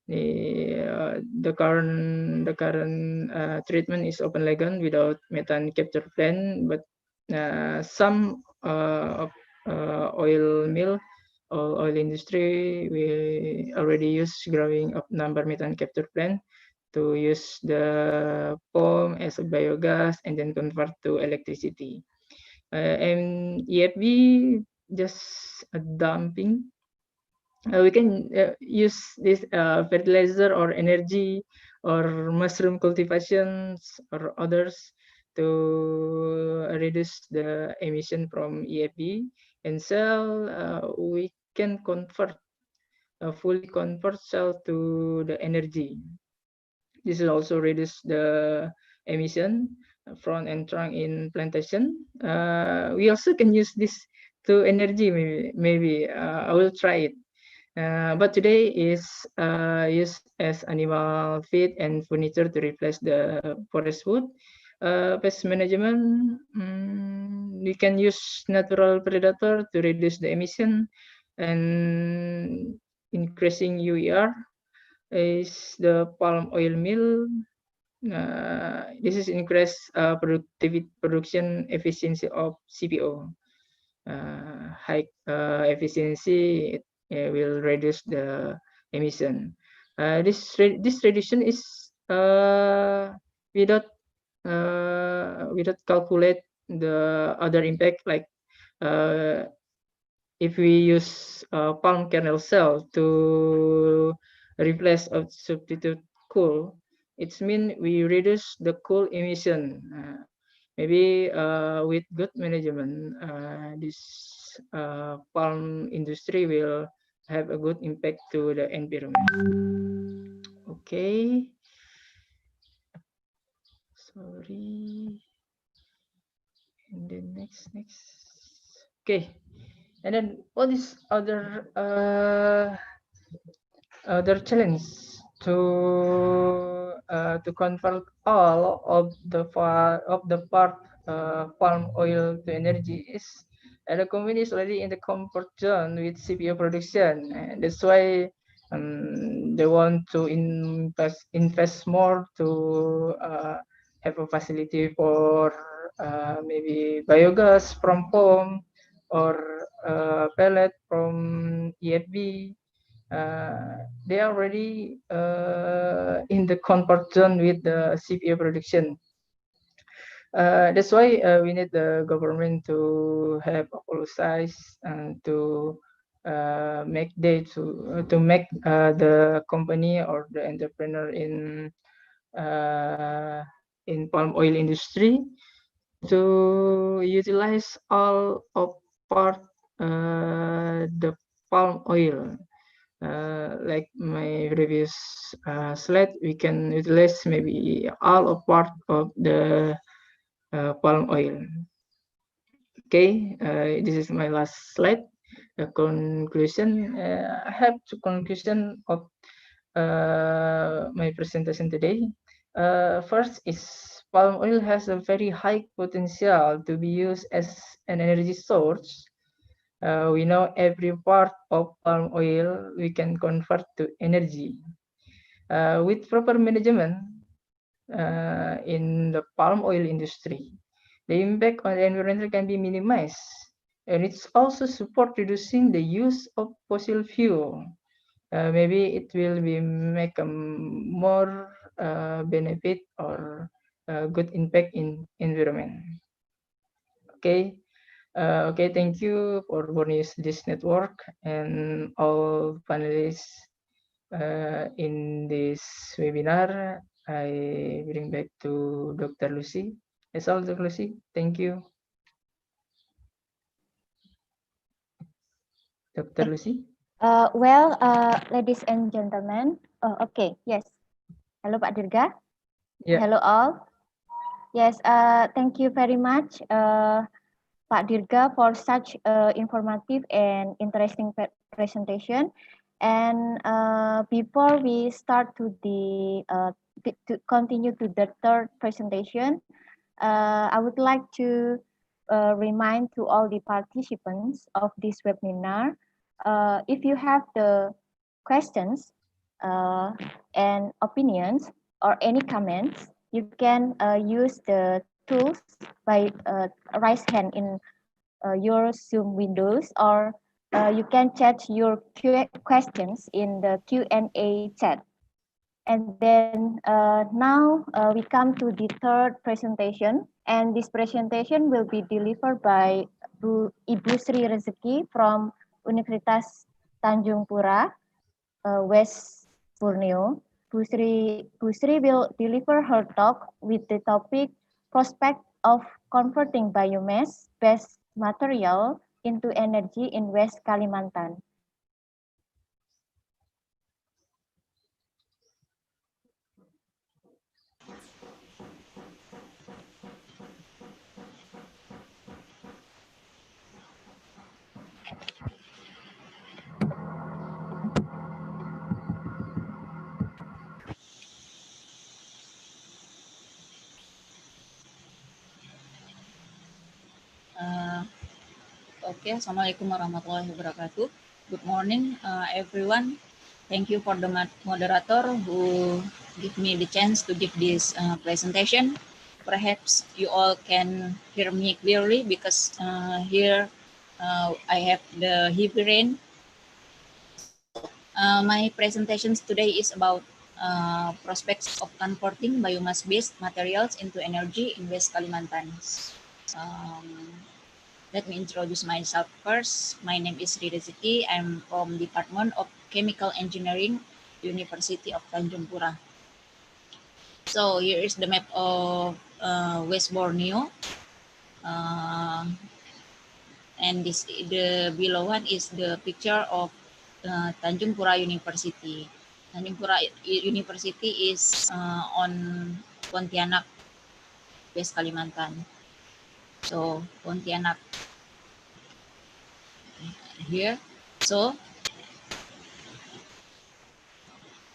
The current treatment is open legend without methane capture plant, but some oil mill or oil industry, we already use growing of number methane capture plant to use the palm as a biogas and then convert to electricity. And EFB just dumping. We can use this fertilizer or energy or mushroom cultivations or others to reduce the emission from EFB and sell. We can fully convert cell to the energy. This will also reduce the emission from and trunk in plantation. We also can use this to energy. Maybe I will try it. But today is used as animal feed and furniture to replace the forest wood. Pest management, we can use natural predator to reduce the emission, and increasing UER is the palm oil mill. This is increase production efficiency of CPO. High efficiency will reduce the emission. This reduction is without calculate the other impact, like if we use palm kernel cell to replace or substitute coal, it's mean we reduce the coal emission. Maybe with good management, this palm industry will have a good impact to the environment. Okay. Sorry. And then next. Okay. And then what is other challenge to convert all of the part palm oil to energy is the company is already in the comfort zone with CPO production, and that's why they want to invest more to have a facility for maybe biogas from home or pellet from EFB. They are already in the comfort zone with the CPO production. That's why we need the government to have a policy and to make the company or the entrepreneur in palm oil industry to utilize all of part the palm oil. Like my previous slide, we can utilize maybe all or part of the palm oil. Okay, this is my last slide. The conclusion. I have two conclusion of my presentation today. First is palm oil has a very high potential to be used as an energy source. We know every part of palm oil we can convert to energy. With proper management in the palm oil industry, the impact on the environment can be minimized, and it's also support reducing the use of fossil fuel. Maybe it will be make a more benefit or good impact in environment. Okay. Okay, thank you for Borneo Studies Network and all panelists in this webinar. I bring back to Dr. Lucy. That's all, Dr. Lucy. Thank you. Dr. Lucy? Well, ladies and gentlemen, okay, yes. Hello, Pak Dirga. Yeah. Hello, all. Yes, thank you very much, Pak Dirga, for such informative and interesting presentation. And before we start to continue to the third presentation, I would like to remind to all the participants of this webinar, if you have the questions and opinions or any comments, you can use the tools by raise hand in your Zoom windows, or you can chat your questions in the Q&A chat. And then now we come to the third presentation, and this presentation will be delivered by Ibu Sri Rezeki from Universitas Tanjung Pura, West Borneo. Bu Sri will deliver her talk with the topic Prospect of Converting Biomass-based Material into Energy in West Kalimantan. Okay, Assalamualaikum warahmatullahi wabarakatuh. Good morning, everyone. Thank you for the moderator who give me the chance to give this presentation. Perhaps you all can hear me clearly because here I have the heavy rain. My presentations today is about prospects of converting biomass-based materials into energy in West Kalimantan. Let me introduce myself first. My name is Rida Ziki. I'm from Department of Chemical Engineering, University of Tanjung Pura. So here is the map of West Borneo. And the below one is the picture of Tanjung Pura University. Tanjung Pura University is on Pontianak, West Kalimantan. So Pontianak here. So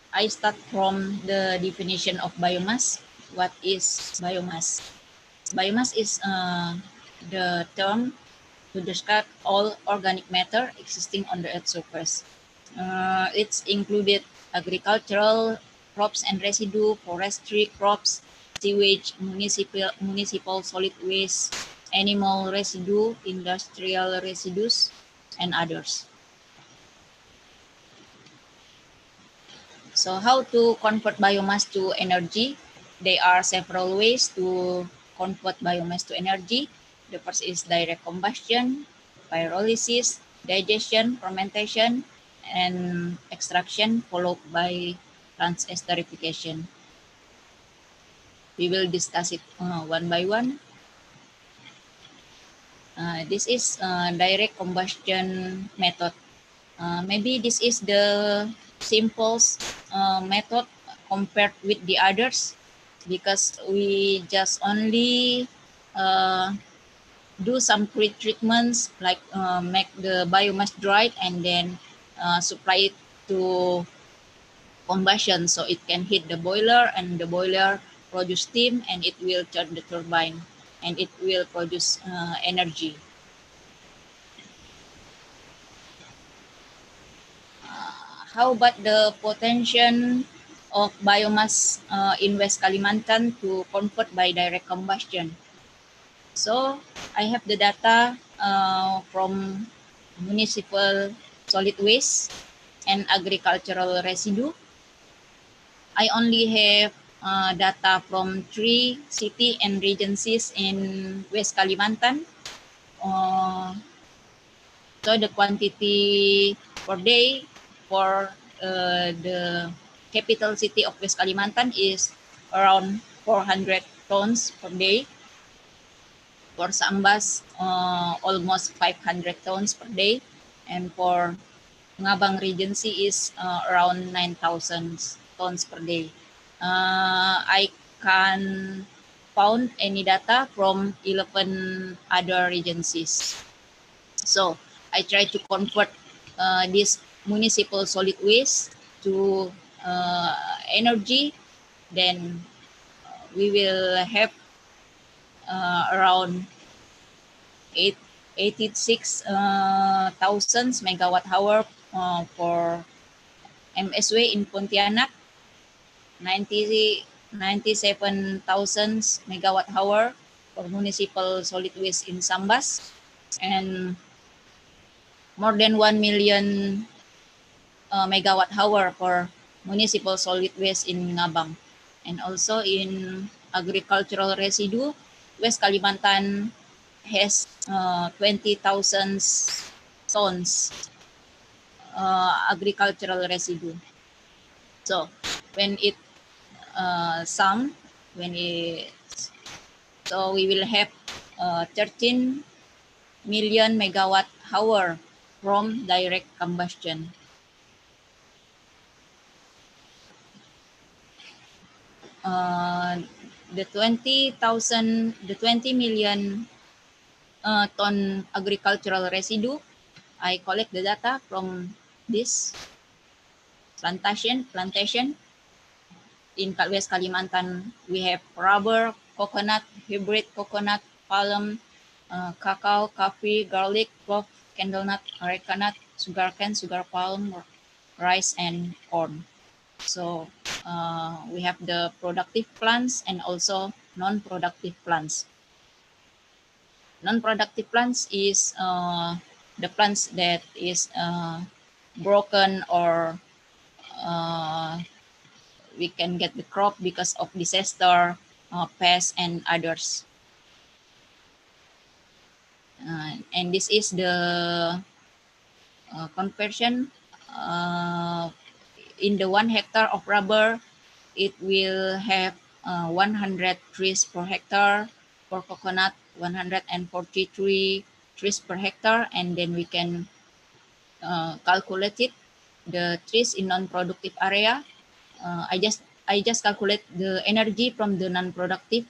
I start from the definition of biomass. What is biomass? Biomass is the term to describe all organic matter existing on the Earth's surface. It's included agricultural crops and residue, forestry crops, sewage, municipal solid waste, animal residue, industrial residues, and others. So how to convert biomass to energy? There are several ways to convert biomass to energy. The first is direct combustion, pyrolysis, digestion, fermentation, and extraction, followed by transesterification. We will discuss it one by one. This is direct combustion method. Maybe this is the simplest method compared with the others because we just only do some pre-treatments like make the biomass dried and then supply it to combustion so it can hit the boiler and the boiler produce steam and it will turn the turbine and it will produce energy. How about the potential of biomass in West Kalimantan to convert by direct combustion? So I have the data from municipal solid waste and agricultural residue. I only have data from 3 cities and regencies in West Kalimantan. So the quantity per day for the capital city of West Kalimantan is around 400 tons per day. For Sambas, almost 500 tons per day. And for Ngabang Regency is around 9,000 tons per day. I can found any data from 11 other regencies. So I try to convert this municipal solid waste to energy. Then we will have around 86,000 megawatt hour for MSW in Pontianak, 97,000 megawatt hour for municipal solid waste in Sambas, and more than 1 million megawatt hour for municipal solid waste in Ngabang. And also in agricultural residue, West Kalimantan has 20,000 tons agricultural residue. So when it so we will have 13 million megawatt hour from direct combustion. The 20 million ton agricultural residue, I collect the data from this plantation. In West Kalimantan, we have rubber, coconut, hybrid coconut, palm, cacao, coffee, garlic, clove, candle nut, areca nut, sugar cane, sugar palm, rice, and corn. So we have the productive plants and also non-productive plants. Non-productive plants is the plants that is broken, or we can get the crop because of disaster, pests, and others. And this is the conversion. In the 1 hectare of rubber, it will have 100 trees per hectare. For coconut, 143 trees per hectare, and then we can calculate it, the trees in non-productive area. I just calculate the energy from the non-productive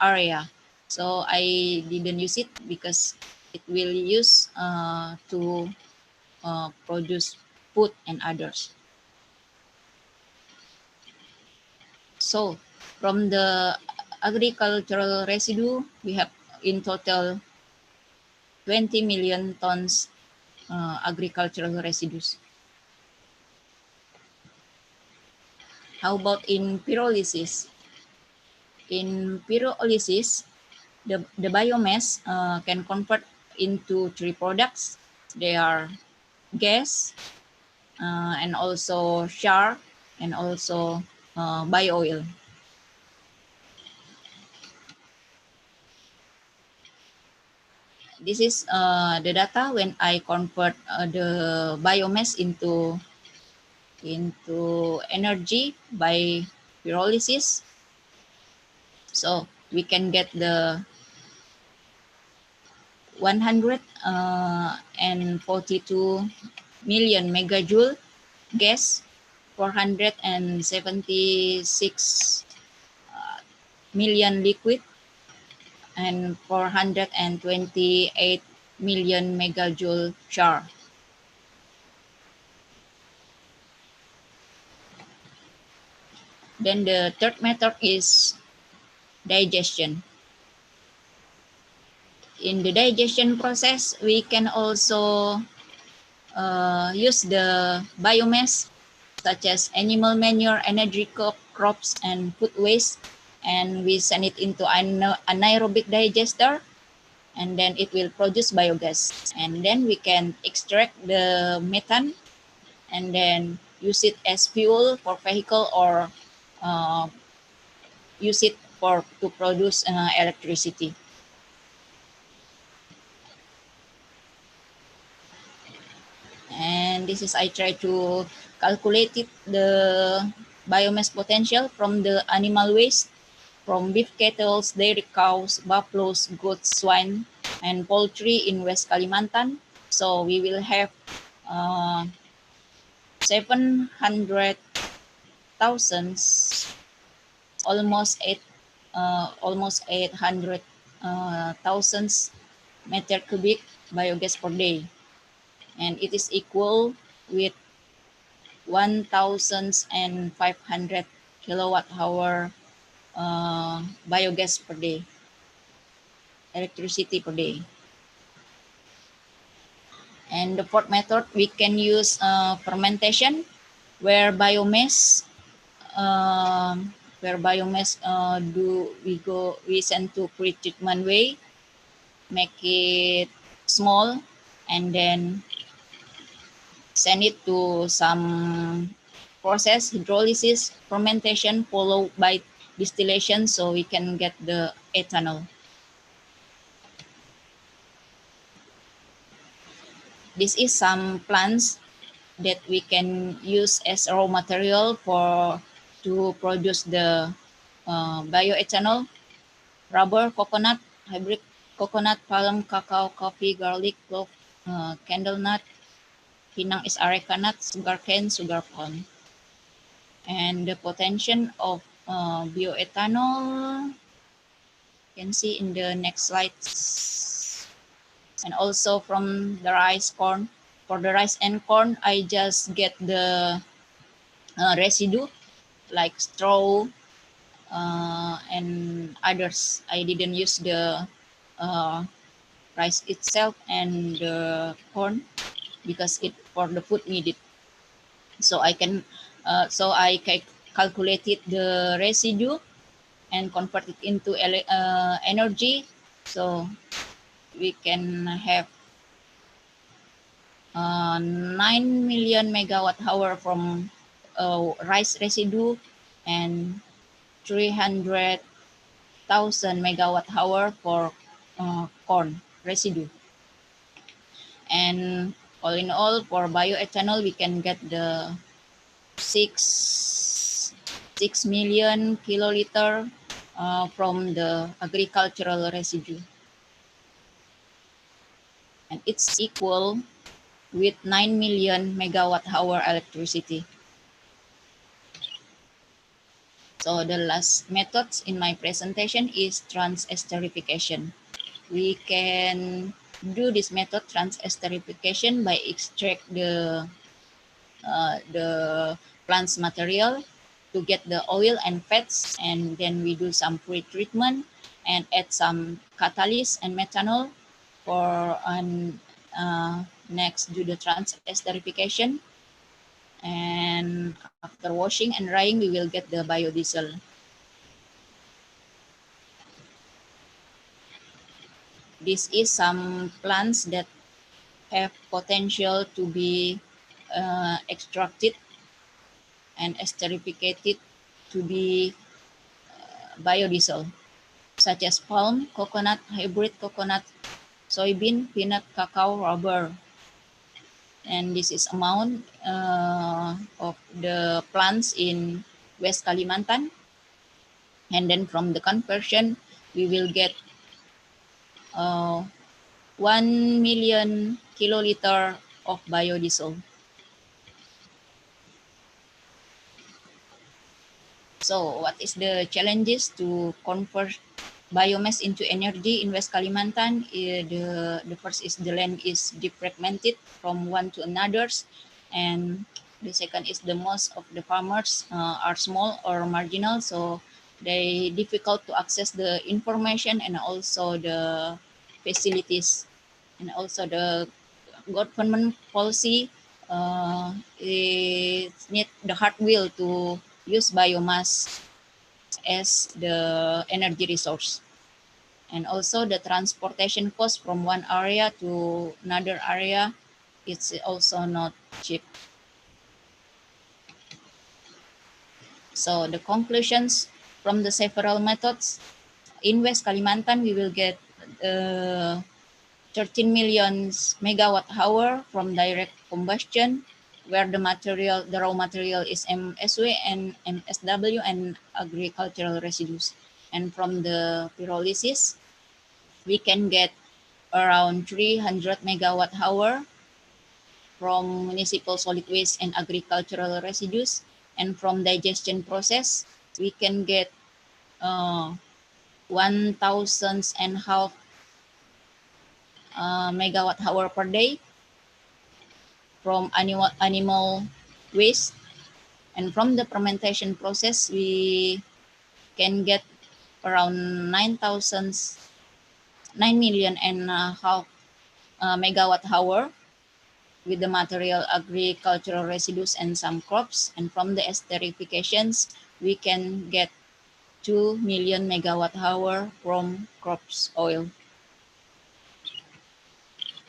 area. So I didn't use it because it will use to produce food and others. So from the agricultural residue, we have in total 20 million tons agricultural residues. How about in pyrolysis? In pyrolysis, the biomass can convert into 3 products. They are gas, and also char, and also bio-oil. This is the data when I convert the biomass into energy by pyrolysis. So we can get the 142 million megajoule gas, 476 million liquid, and 428 million megajoule char. Then the third method is digestion. In the digestion process, we can also use the biomass such as animal manure, energy crops, and food waste, and we send it into an anaerobic digester, and then it will produce biogas. And then we can extract the methane and then use it as fuel for vehicle, or use it to produce electricity. And this is, I try to calculate it, the biomass potential from the animal waste, from beef cattle, dairy cows, buffaloes, goats, swine, and poultry in West Kalimantan. So we will have 700,000, almost 800,000 meter cubic biogas per day, and it is equal with 1,500 kilowatt hour biogas per day, electricity per day. And the fourth method, we can use fermentation, where biomass we send to pre-treatment way, make it small, and then send it to some process, hydrolysis, fermentation, followed by distillation, so we can get the ethanol. This is some plants that we can use as raw material to produce the bioethanol: rubber, coconut, hybrid coconut, palm, cacao, coffee, garlic, clove, candle nut, pinang is areca nut, sugar cane, sugar palm. And the potential of bioethanol, you can see in the next slides. And also from the rice, corn. For the rice and corn, I just get the residue like straw and others. I didn't use the rice itself and the corn because it for the food needed. So I can calculated the residue and convert it into energy. So we can have 9 million megawatt hour from rice residue and 300,000 megawatt hour for corn residue. And all in all, for bioethanol, we can get the 6 million kiloliter from the agricultural residue. And it's equal with 9 million megawatt hour electricity. So the last methods in my presentation is trans-esterification. We can do this method trans-esterification by extract the plant's material to get the oil and fats, and then we do some pre-treatment and add some catalyst and methanol for next do the trans-esterification, and after washing and drying we will get the biodiesel. This is some plants that have potential to be extracted and esterificated to be biodiesel, such as palm, coconut, hybrid coconut, soybean, peanut, cacao, rubber. And this is amount of the plants in West Kalimantan. And then from the conversion, we will get 1 million kiloliter of biodiesel. So what is the challenges to convert biomass into energy in West Kalimantan? The first is the land is defragmented from one to another's, and the second is the most of the farmers are small or marginal, so they difficult to access the information and also the facilities, and also the government policy it need the hard will to use biomass as the energy resource. And also the transportation cost from one area to another area, it's also not cheap. So the conclusions from the several methods, in West Kalimantan we will get 13 million megawatt hour from direct combustion, where the raw material is MSW and MSW and agricultural residues. And from the pyrolysis, we can get around 300 megawatt hour from municipal solid waste and agricultural residues. And from digestion process, we can get 1,500 megawatt hour per day from animal waste. And from the fermentation process, we can get around 9 million and a half megawatt hour with the material agricultural residues and some crops. And from the esterifications, we can get 2 million megawatt hour from crops oil.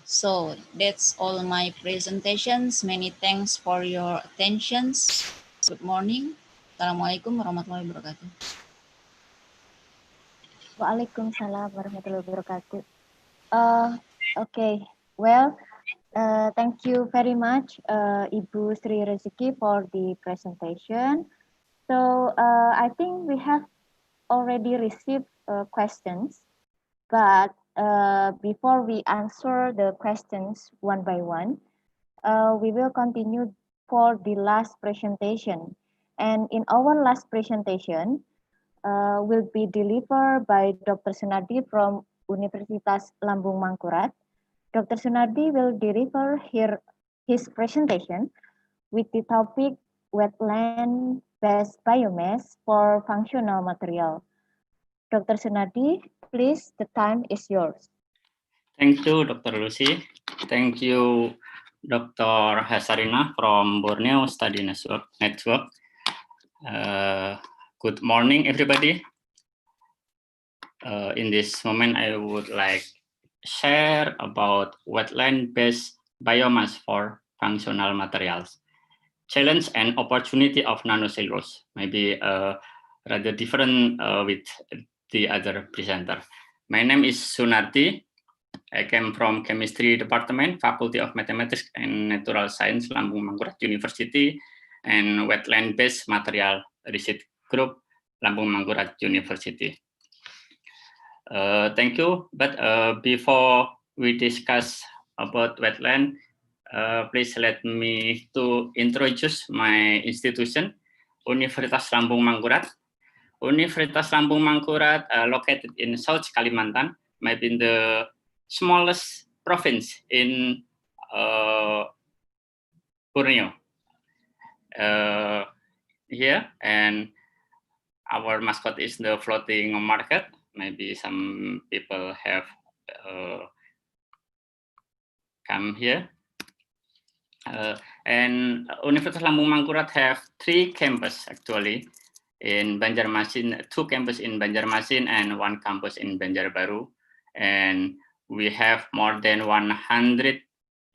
So that's all my presentations. Many thanks for your attentions. Good morning. Assalamualaikum warahmatullahi wabarakatuh. Waalaikumsalam warahmatullahi wabarakatuh. Okay, well, thank you very much, Ibu Sri Rezeki, for the presentation. So I think we have already received questions, but before we answer the questions one by one, we will continue for the last presentation. And in our last presentation, will be delivered by Dr. Sunardi from Universitas Lambung Mangkurat. Dr. Sunardi will deliver his presentation with the topic wetland-based biomass for functional material. Dr. Sunardi, please, the time is yours. Thank you, Dr. Lucy. Thank you, Dr. Hasarina from Borneo Studies Network. Good morning, everybody. In this moment, I would like share about wetland-based biomass for functional materials. Challenge and opportunity of nanocellulose, maybe rather different with the other presenter. My name is Sunardi. I came from Chemistry Department, Faculty of Mathematics and Natural Science, Lambung Mangkurat University, and Wetland-Based Material Research Group, Lambung Mangkurat University. Thank you. But before we discuss about wetland, please let me to introduce my institution, Universitas Lambung Mangkurat. Universitas Lambung Mangkurat, located in South Kalimantan, maybe in the smallest province in Borneo. Here, and our mascot is the floating market. Maybe some people have come here. And Universitas Lambung Mangkurat have 3 campuses actually in Banjarmasin, 2 campuses in Banjarmasin and 1 campus in Banjarbaru. And we have more than 100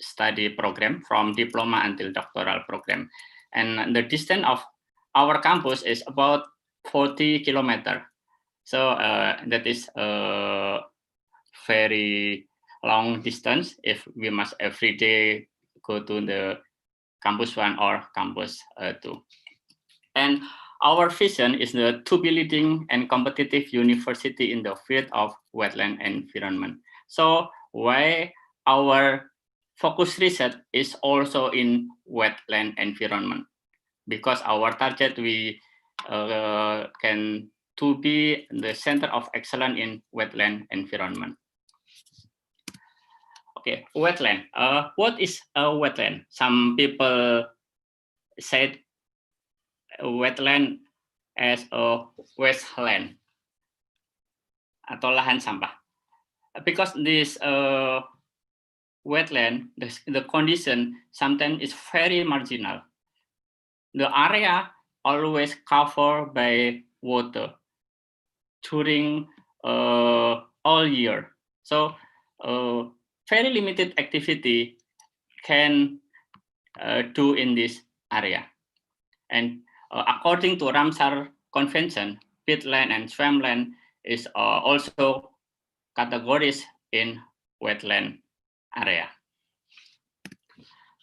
study program from diploma until doctoral program. And the distance of our campus is about 40 kilometers. So that is a very long distance if we must every day go to the campus 1 or campus 2. And our vision is to be leading and competitive university in the field of wetland environment. So why our focus research is also in wetland environment? Because our target we can to be the center of excellence in wetland environment. Okay, wetland. What is a wetland? Some people said wetland as a wasteland atau lahan sampah. Because this wetland, the condition sometimes is very marginal. The area always covered by water during all year. So very limited activity can do in this area. And according to Ramsar Convention, peatland and swampland is also categories in wetland area.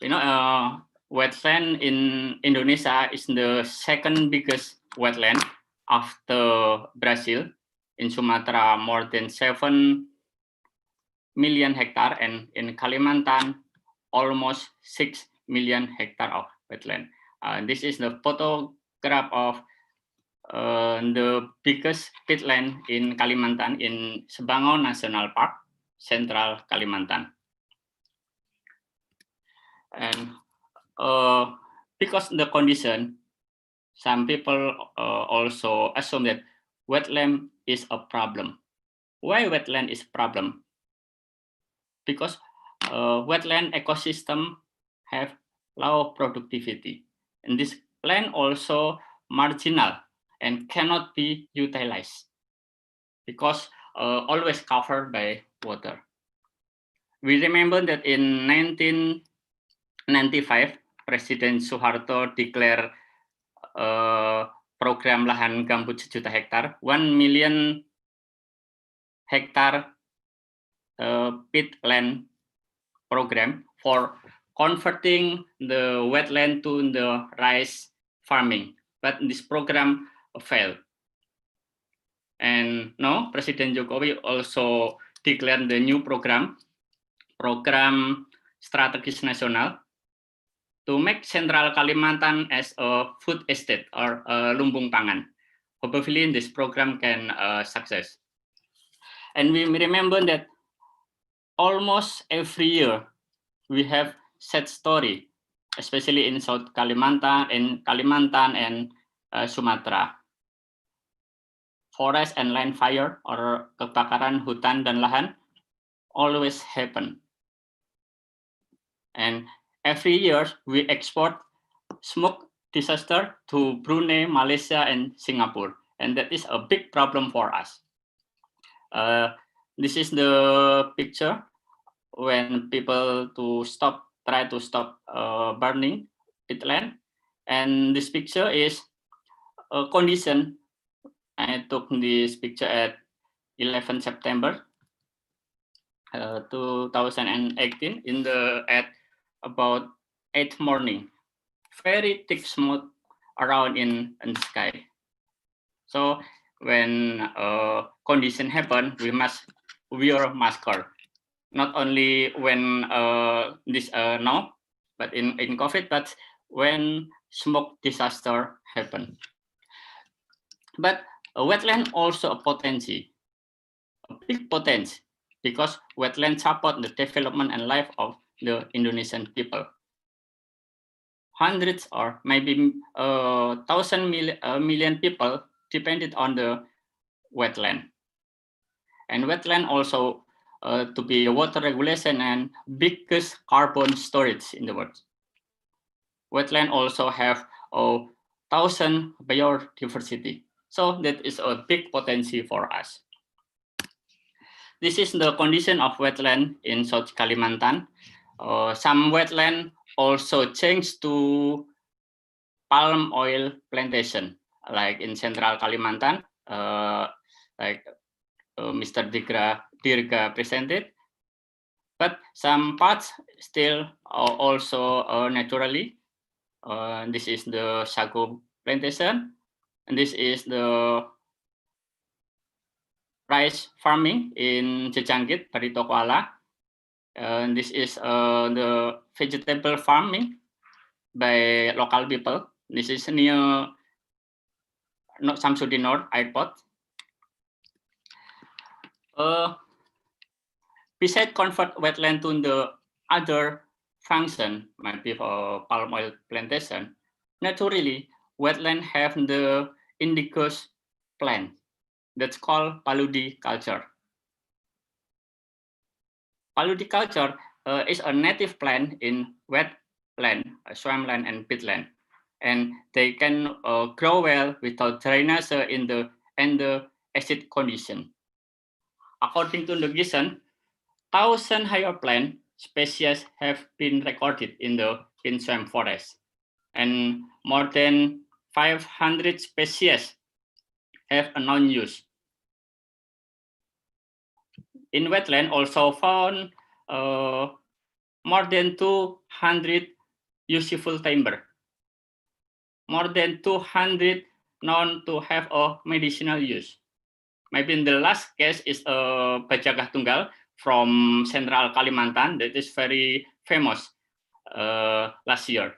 You know, wetland in Indonesia is the second biggest wetland after Brazil. In Sumatra, more than 7 million hectares, and in Kalimantan, almost 6 million hectares of wetland. This is the photograph of the biggest peatland in Kalimantan in Sebango National Park, Central Kalimantan. And because the condition, some people also assume that wetland is a problem. Why wetland is a problem? Because wetland ecosystem have low productivity, and this land also marginal and cannot be utilized because always covered by water. We remember that in 1995, President Soeharto declared program lahan gambut 1 juta hektar, 1 million hectare peatland program for converting the wetland to the rice farming. But this program failed. And now President Jokowi also declared the new program Strategis Nasional, to make Central Kalimantan as a food estate or lumbung pangan. Hopefully this program can success. And we remember that almost every year we have sad story, especially in South Kalimantan and Sumatra. forest and land fire or kebakaran hutan dan lahan always happen. And every year we export smoke disaster to Brunei, Malaysia, and Singapore. And that is a big problem for us. This is the picture when people try to stop burning peatland. And this picture is a condition. I took this picture at 11 September 2018 at about 8 morning. Very thick smoke around in the sky. So when condition happen, we must wear masker. Not only when this now, but in COVID, but when smoke disaster happen. But wetland also a potential, a big potential, because wetland support the development and life of the Indonesian people. Hundreds or maybe 1,000 million people depended on the wetland. And wetland also to be water regulation and biggest carbon storage in the world. Wetland also have 1,000 biodiversity. So that is a big potential for us. This is the condition of wetland in South Kalimantan. Some wetland also changed to palm oil plantation, like in Central Kalimantan, like Mr. Dirga presented. But some parts still also naturally. This is the sago plantation, and this is the rice farming in Jejanggit, Barito Kuala. This is the vegetable farming by local people. This is near Samsudin North Airport. Besides convert wetland to the other function, maybe for palm oil plantation, naturally wetland have the indigenous plant that's called paludiculture. Paludiculture is a native plant in wetland, swampland, and peatland, and they can grow well without drainage in the acid condition. According to the Gissen, 1,000 higher plant species have been recorded in swamp forest, and more than 500 species have a non-use. In wetland also found more than 200 useful timber, more than 200 known to have a medicinal use. Maybe in the last case is Bajagah Tunggal from Central Kalimantan that is very famous last year.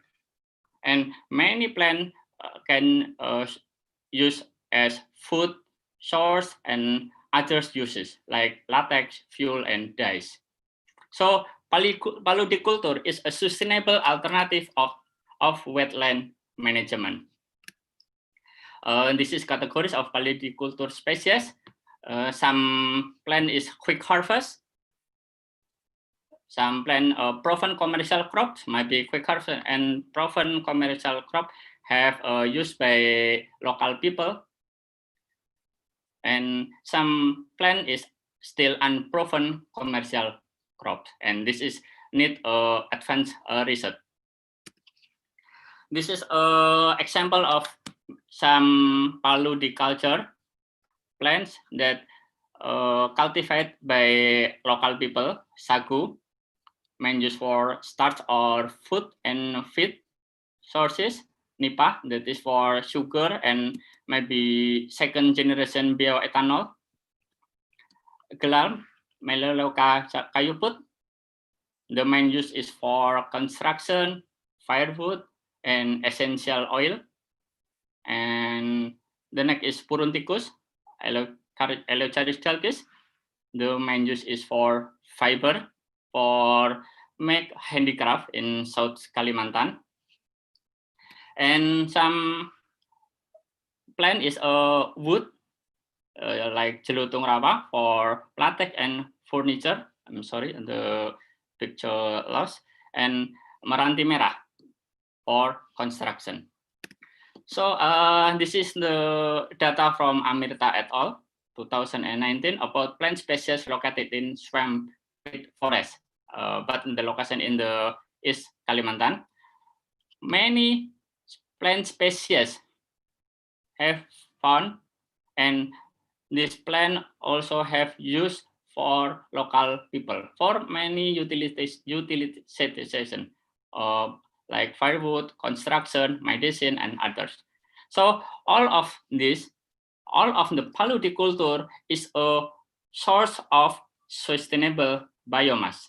And many plants can use as food source and other uses like latex, fuel, and dyes. So paludiculture is a sustainable alternative of wetland management. This is categories of paludiculture species. Some plant is quick harvest. Some plant proven commercial crops might be quick harvest, and proven commercial crop have used by local people. And some plant is still unproven commercial crops, and this is need advanced research. This is an example of some paludiculture plants that cultivated by local people. Sagu, main use for starch or food and feed sources. Nipa, that is for sugar and maybe second generation bioethanol. Gelar, Melaleuca kayu put. The main use is for construction, firewood, and essential oil. And the next is Purunticus, Eleocharis delcis. The main use is for fiber, for make handicraft in South Kalimantan. And some plant is wood like Jelutung Rawa for plastic and furniture. I'm sorry, the picture lost. And Meranti Merah for construction. So this is the data from Amirta et al. 2019 about plant species located in swamp forest, but the location in the East Kalimantan. Many plant species have found, and this plant also have use for local people for many utilization, like firewood, construction, medicine, and others. So all of the paludiculture is a source of sustainable biomass.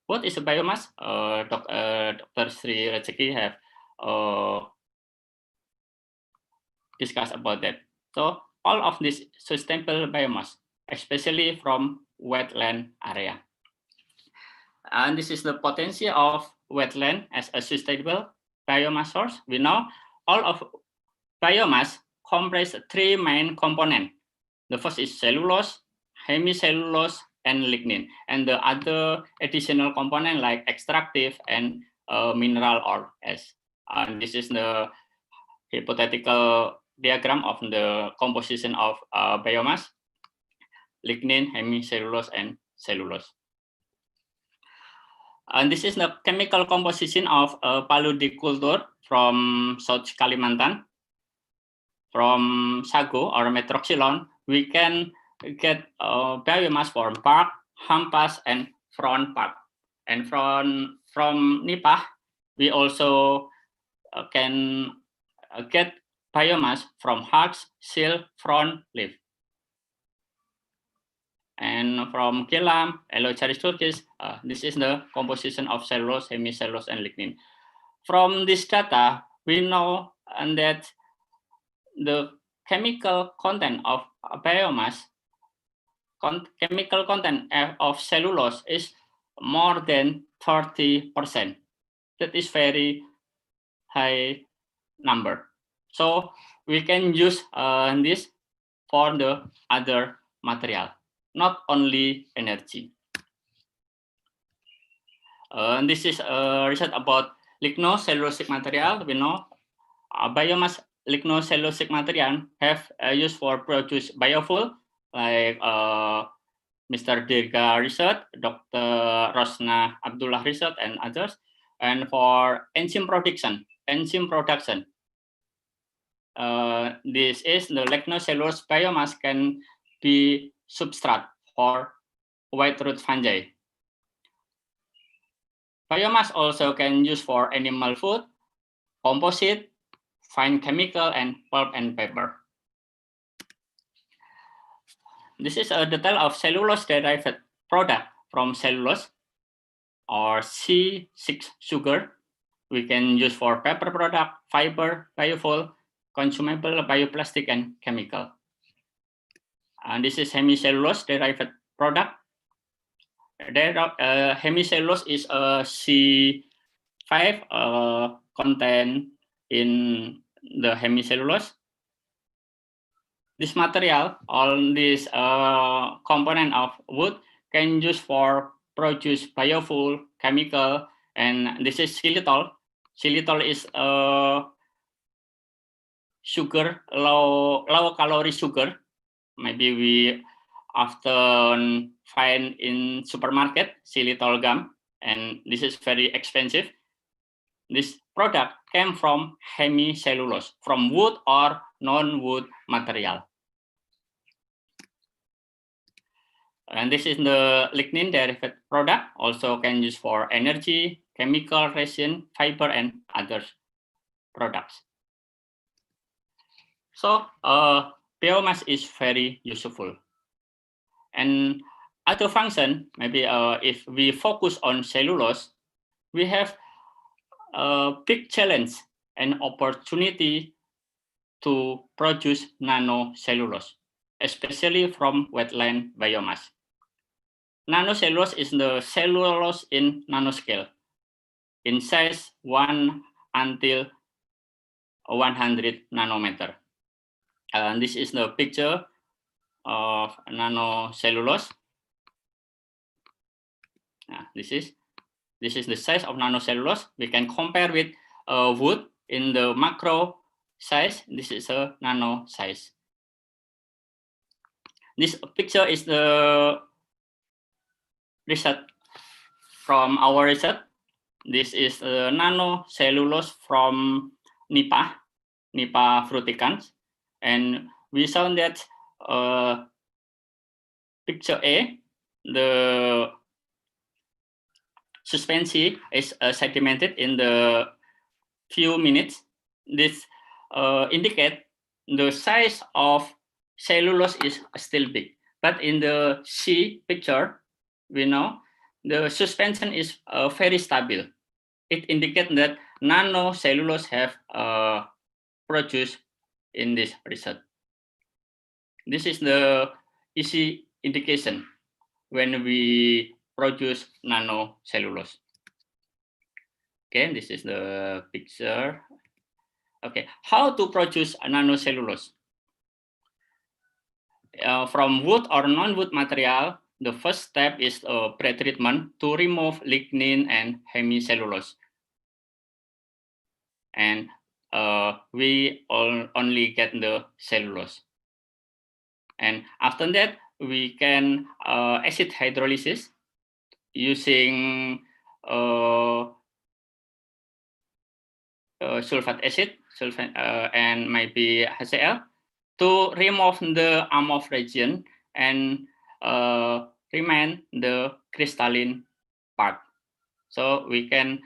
What is a biomass? Dr. Sri Rezeki have discussed about that. So all of this sustainable biomass, especially from wetland area. And this is the potential of wetland as a sustainable biomass source. We know all of biomass comprise three main components. The first is cellulose, hemicellulose, and lignin, and the other additional component like extractive and mineral or S. And this is the hypothetical diagram of the composition of biomass: lignin, hemicellulose, and cellulose. And this is the chemical composition of paludiculture from South Kalimantan. From sago or metroxylon, we can get biomass for bark, hampas, and frond pulp. And from nipah, we also can get biomass from husk, seal, frond, leaf. And from Gilam, Elocharis turkis, this is the composition of cellulose, hemicellulose, and lignin. From this data, we know that the chemical content of biomass, chemical content of cellulose is more than 30%. That is very high number. So we can use this for the other material, not only energy. This is research about lignocellulosic material. We know biomass lignocellulosic material have used for produce biofuel, like Mr. Dirga research, Dr. Rosna Abdullah research, and others, and for enzyme production. This is the lignocellulose biomass can be substrate for white root fungi. Biomass also can use for animal food, composite, fine chemical, and pulp and paper. This is a detail of cellulose derived product from cellulose or C6 sugar. We can use for paper product, fiber, biofuel, consumable, bioplastic, and chemical. And this is hemicellulose derived product. Hemicellulose is a C5 content in the hemicellulose. This material, all this component of wood, can use for produce biofuel, chemical, and this is xylitol. Xylitol is a sugar, low calorie sugar. Maybe we often find in supermarket xylitol gum, and this is very expensive. This product came from hemicellulose, from wood or non-wood material. And this is the lignin derived product, also can use for energy, chemical, resin, fiber, and other products. So biomass is very useful. And other function, maybe if we focus on cellulose, we have a big challenge and opportunity to produce nanocellulose, especially from wetland biomass. Nanocellulose is the cellulose in nanoscale, in size 1 until 100 nanometer. And this is the picture of nanocellulose. This is the size of nanocellulose. We can compare with wood in the macro size. This is a nano size. This picture is the result from our research. This is nanocellulose from Nipah fruticans, and we found that picture A, the suspension is sedimented in the few minutes. This indicate the size of cellulose is still big, but in the C picture, we know the suspension is very stable. It indicates that nanocellulose have produced in this research. This is the easy indication when we produce nanocellulose. Okay, this is the picture. Okay, how to produce nanocellulose? From wood or non-wood material, the first step is pretreatment to remove lignin and hemicellulose. And we only get the cellulose. And after that, we can acid hydrolysis using sulfate acid and maybe HCl to remove the amorph region and remain the crystalline part. So we can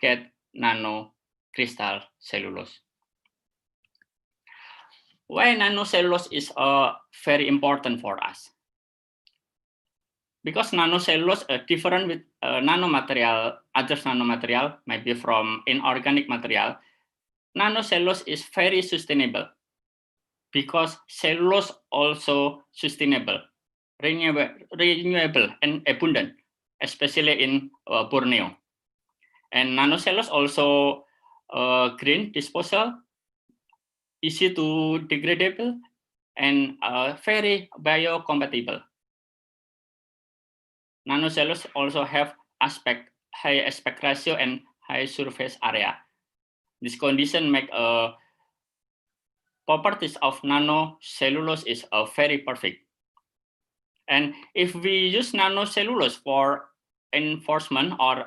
get nanocrystal cellulose. Why nanocellulose is very important for us? Because nanocellulose different with nanomaterial, other nanomaterial, maybe from inorganic material, nanocellulose is very sustainable because cellulose also sustainable, renewable and abundant, especially in Borneo. And nanocellulose also green disposal, easy to degradable, and very biocompatible. Nanocellulose also have high aspect ratio and high surface area. This condition make properties of nanocellulose is very perfect. And if we use nanocellulose for enforcement or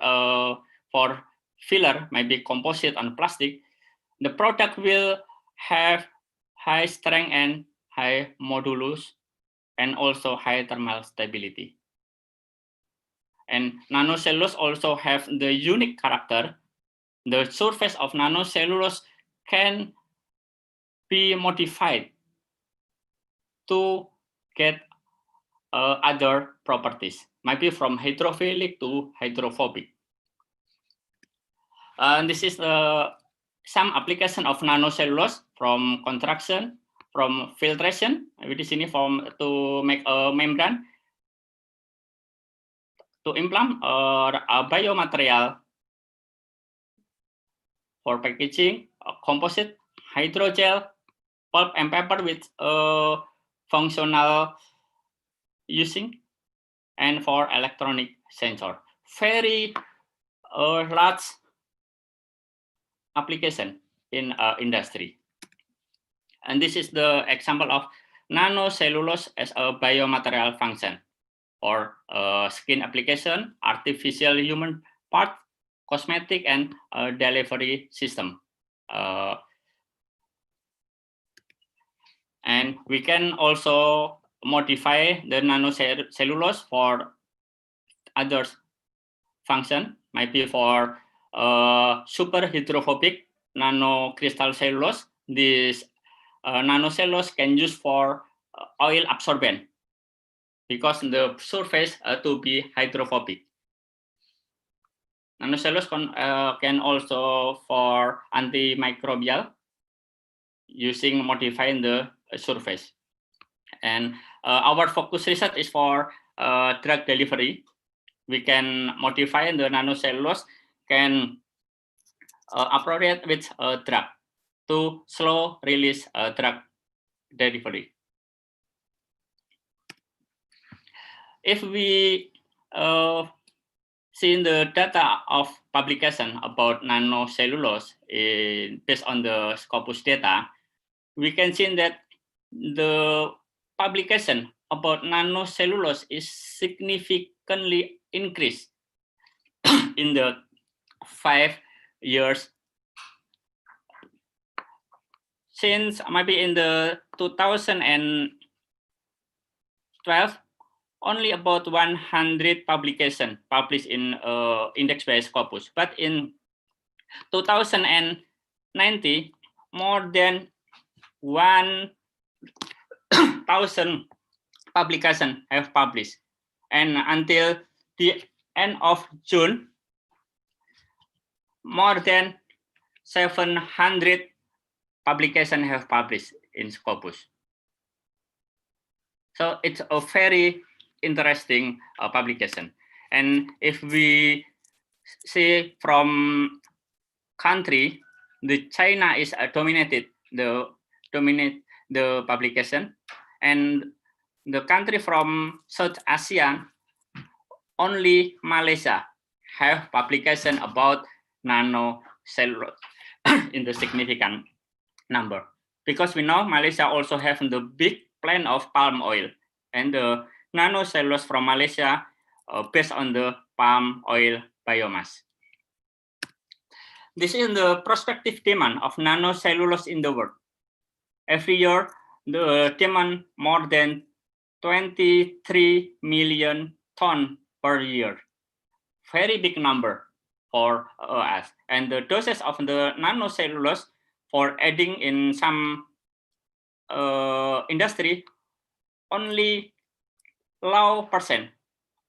for filler, maybe composite on plastic, the product will have high strength and high modulus and also high thermal stability. And nanocellulose also have the unique character. The surface of nanocellulose can be modified to get other properties, maybe from hydrophilic to hydrophobic. This is some application of nanocellulose from contraction, from filtration, maybe di sini from to make a membrane, to implant a biomaterial for packaging, composite, hydrogel, pulp and paper with functional using, and for electronic sensor. Very large application in industry. And this is the example of nanocellulose as a biomaterial function for skin application, artificial human part, cosmetic, and delivery system. And we can also modify the nanocellulose for other function, maybe for super hydrophobic nanocrystal cellulose. This nanocellulose can use for oil absorbent because the surface to be hydrophobic. Nanocellulose can also for antimicrobial using modifying the surface. And our focus research is for drug delivery. We can modify the nanocellulose can appropriate with a drug to slow release drug delivery. if we see the data of publication about nanocellulose based on the Scopus data, we can see that the publication about nanocellulose is significantly increased in the 5 years since maybe in the 2012, only about 100 publications published in index-based Scopus. But in 2019, more than 1,000 publications have published. And until the end of June, more than 700 publications have published in Scopus. So it's a very interesting publication. And if we see from country, the China is dominated the publication, and the country from South Asia, only Malaysia have publication about nanocellulose in the significant number, because we know Malaysia also have the big plant of palm oil, and the nanocellulose from Malaysia based on the palm oil biomass. This is the prospective demand of nanocellulose in the world. Every year, the demand more than 23 million tons per year. Very big number for us. And the doses of the nanocellulose for adding in some industry only low percent,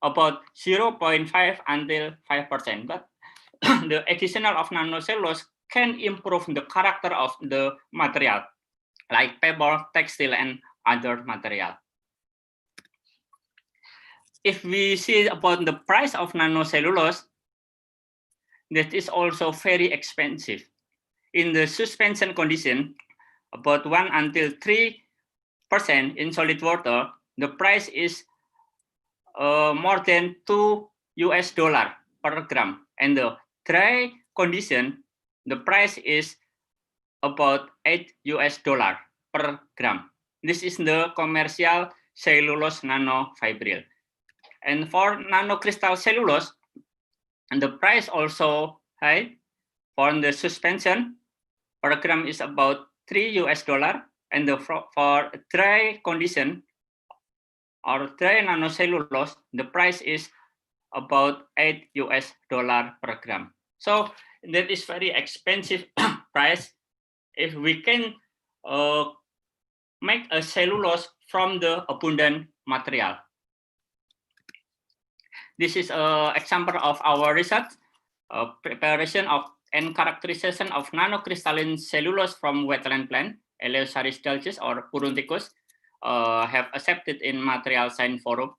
about 0.5 until 5%. But the additional of nanocellulose can improve the character of the material, like paper, textile, and other material. If we see about the price of nanocellulose, that is also very expensive. In the suspension condition, about 1 until 3% in solid water, the price is more than $2 per gram. And the dry condition, the price is about $8 per gram. This is the commercial cellulose nanofibril. And for nanocrystal cellulose, and the price also high. For the suspension, per gram is about $3, and for dry condition or dry nanocellulose, the price is about $8 per gram. So that is very expensive price if we can make a cellulose from the abundant material. This is an example of our research, preparation of and characterization of nanocrystalline cellulose from wetland plant, Eleosaris delcis or Purunticus, have accepted in Material Science Forum.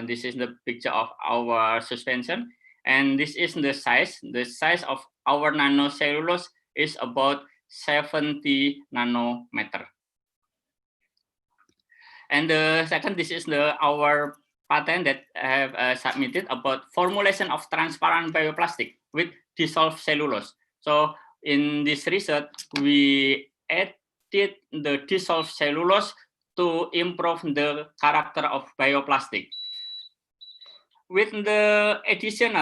This is the picture of our suspension, and this is the size. The size of our nanocellulose is about 70 nanometer. And the second, this is our patent that I have submitted about formulation of transparent bioplastic with dissolved cellulose. So in this research, we added the dissolved cellulose to improve the character of bioplastic. With the addition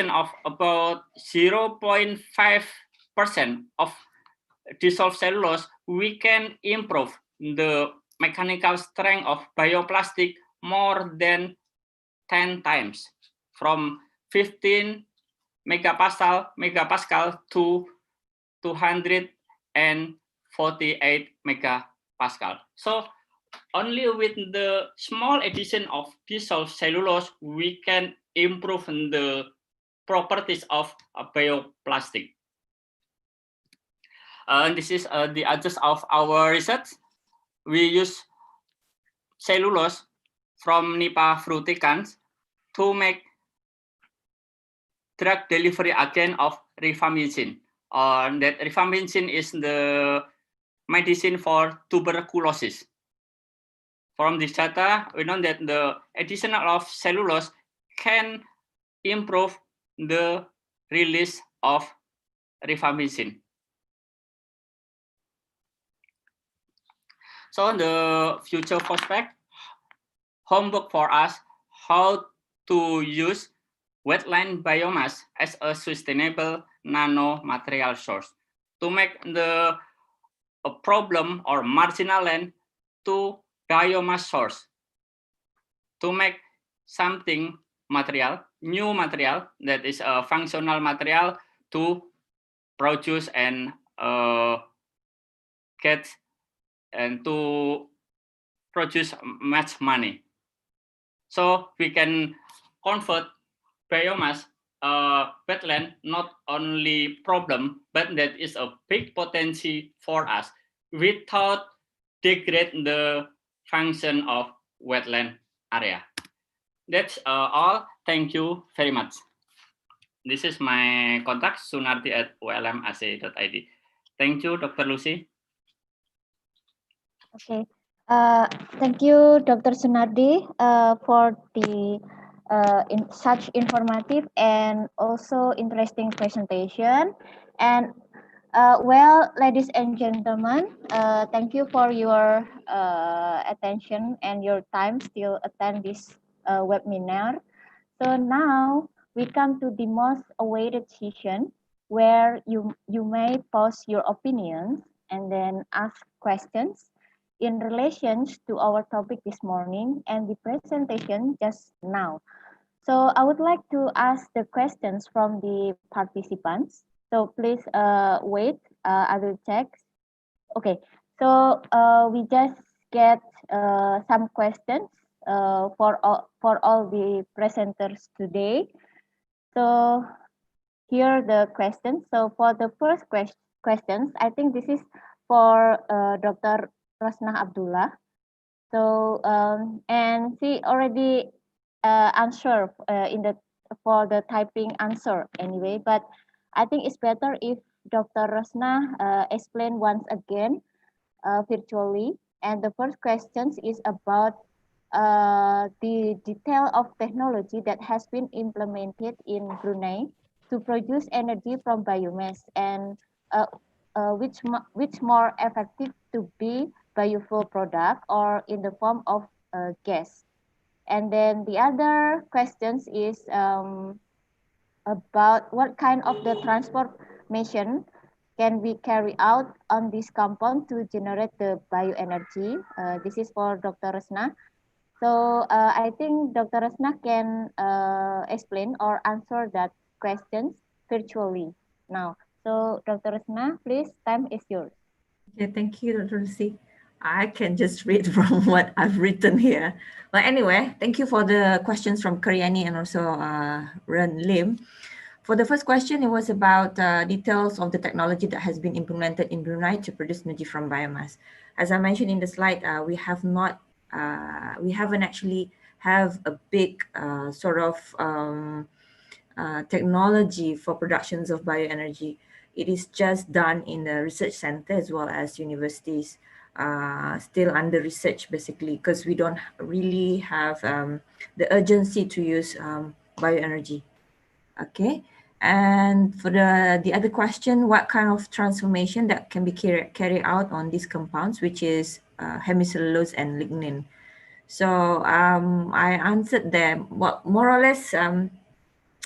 of about 0.5% of dissolved cellulose, we can improve the mechanical strength of bioplastic more than 10 times, from 15 megapascal to 248 megapascal. So only with the small addition of dissolved cellulose, we can improve the properties of a bioplastic. This is the address of our research. We use cellulose from Nipa fruticans to make drug delivery agent of rifampicin. That rifampicin is the medicine for tuberculosis. From this data, we know that the addition of cellulose can improve the release of rifamycin. So the future prospect, homework for us, how to use wetland biomass as a sustainable nanomaterial source to make the problem or marginal land to biomass source, to make something material, new material that is a functional material to produce and get and to produce much money. So we can convert biomass wetland not only problem, but that is a big potential for us without degrade the function of wetland area. That's all. Thank you very much. This is my contact, sunardi@ulmac.id. Thank you, Dr. Lucy. Okay. Thank you, Dr. Sunardi, for the such informative and also interesting presentation. And well, ladies and gentlemen, thank you for your attention and your time still attend this webinar. So now we come to the most awaited session where you may post your opinions and then ask questions in relation to our topic this morning and the presentation just now. So I would like to ask the questions from the participants. So please wait, I will check. Okay, so we just get some questions for all the presenters today. So here are the questions. So for the first questions, I think this is for Dr. Rosnah Abdullah. So and she already answered for the typing answer anyway, but I think it's better if Dr. Rosnah explain once again virtually. And the first question is about the detail of technology that has been implemented in Brunei to produce energy from biomass, and which more effective to be biofuel product or in the form of gas. And then the other questions is about what kind of the transformation can we carry out on this compound to generate the bioenergy. This is for Dr. Rosnah. So I think Dr. Rosnah can explain or answer that questions virtually now. So Dr. Rosnah, please, time is yours. Okay, thank you, Dr. Lucy. I can just read from what I've written here. But anyway, thank you for the questions from Karyani and also Ren Lim. For the first question, it was about details of the technology that has been implemented in Brunei to produce energy from biomass. As I mentioned in the slide, we haven't actually have a big sort of technology for productions of bioenergy. It is just done in the research center as well as universities, still under research basically, because we don't really have the urgency to use bioenergy. Okay, and for the other question, what kind of transformation that can be carried out on these compounds, which is hemicellulose and lignin. So I answered them, well, more or less,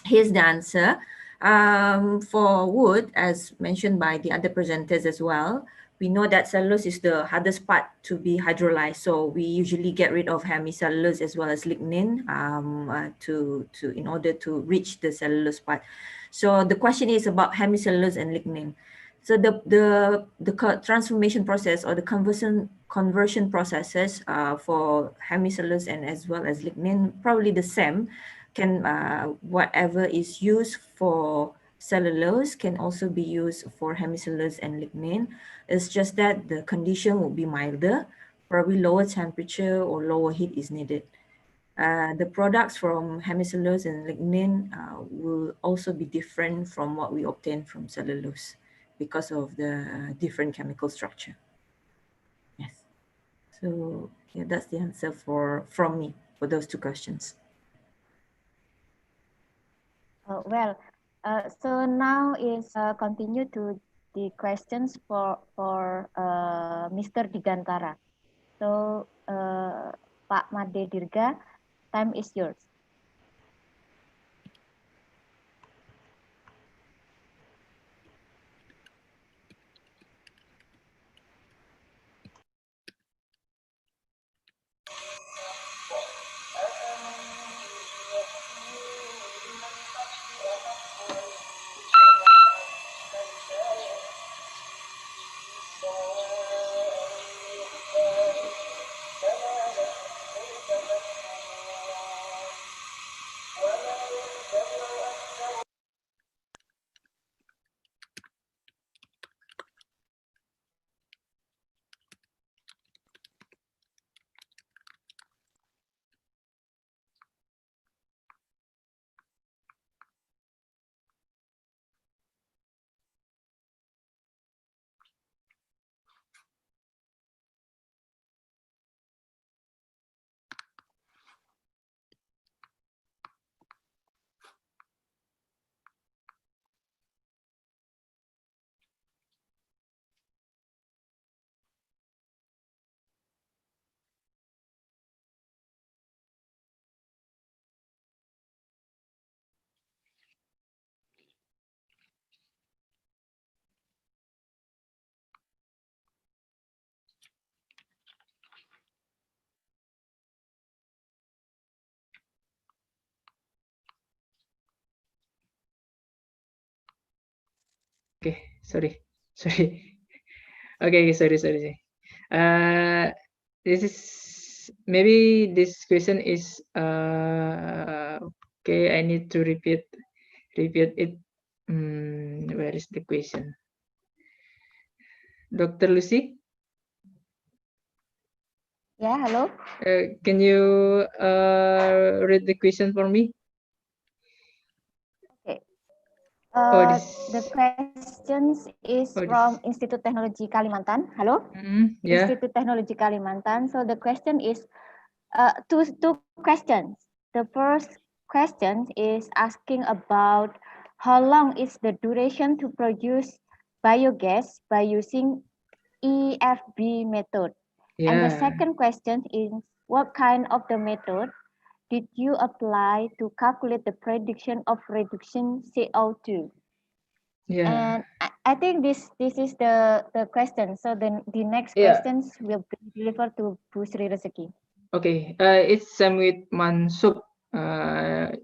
here's the answer. For wood, as mentioned by the other presenters as well, we know that cellulose is the hardest part to be hydrolyzed. So we usually get rid of hemicellulose as well as lignin in order to reach the cellulose part. So the question is about hemicellulose and lignin. So the transformation process or the conversion processes for hemicellulose and as well as lignin, probably the same. Can whatever is used for cellulose can also be used for hemicellulose and lignin. It's just that the condition will be milder, probably lower temperature or lower heat is needed. The products from hemicellulose and lignin will also be different from what we obtain from cellulose because of the different chemical structure. Yes. So yeah, that's the answer from me for those two questions. So now is continue to the questions for Mr. Digantara. So Pak Made Dirga, time is yours. Okay, sorry. Okay, sorry. This is maybe this question is okay. I need to repeat it. Where is the question, Dr. Lucy? Yeah, hello. Can you read the question for me? Okay. This. The questions is from Institute Teknologi Kalimantan. Hello. Yeah. Institute Teknologi Kalimantan. So the question is two questions. The first question is asking about how long is the duration to produce biogas by using EFB method. Yeah. And the second question is what kind of the method did you apply to calculate the prediction of reduction CO2? Yeah. And I think this is the question. So then the next questions will be delivered to Bu Sri Rezeki. Okay. It's same with Mansub. The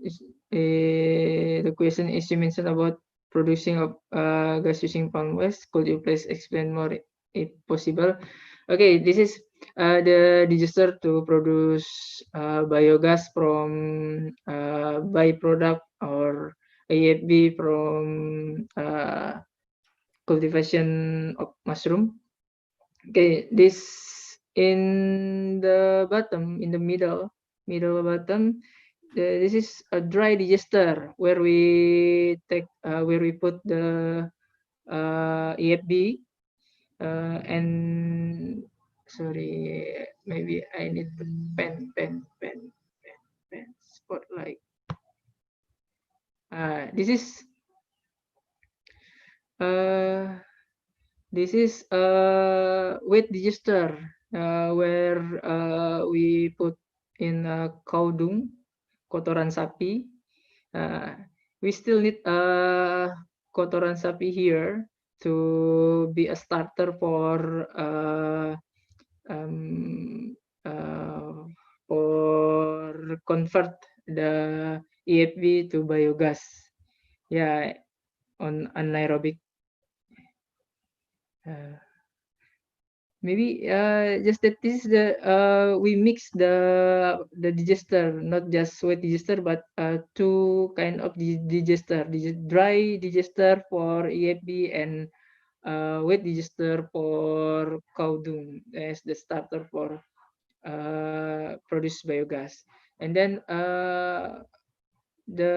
question is you mentioned about producing of gas using palm waste. Could you please explain more if possible? Okay, this is the digester to produce biogas from byproduct or AFB from cultivation of mushroom. Okay, this in the bottom, in the middle bottom, this is a dry digester where we put the EFB and sorry, maybe I need the pen spotlight. This is a wet digester where we put in cow dung, kotoran sapi. We still need kotoran sapi here to be a starter for convert the EFB to biogas. Yeah, on anaerobic. Maybe just that this is the we mix the digester, not just wet digester, but two kind of digester, dry digester for EFB and wet digester for cow dung as the starter for produce biogas. And then the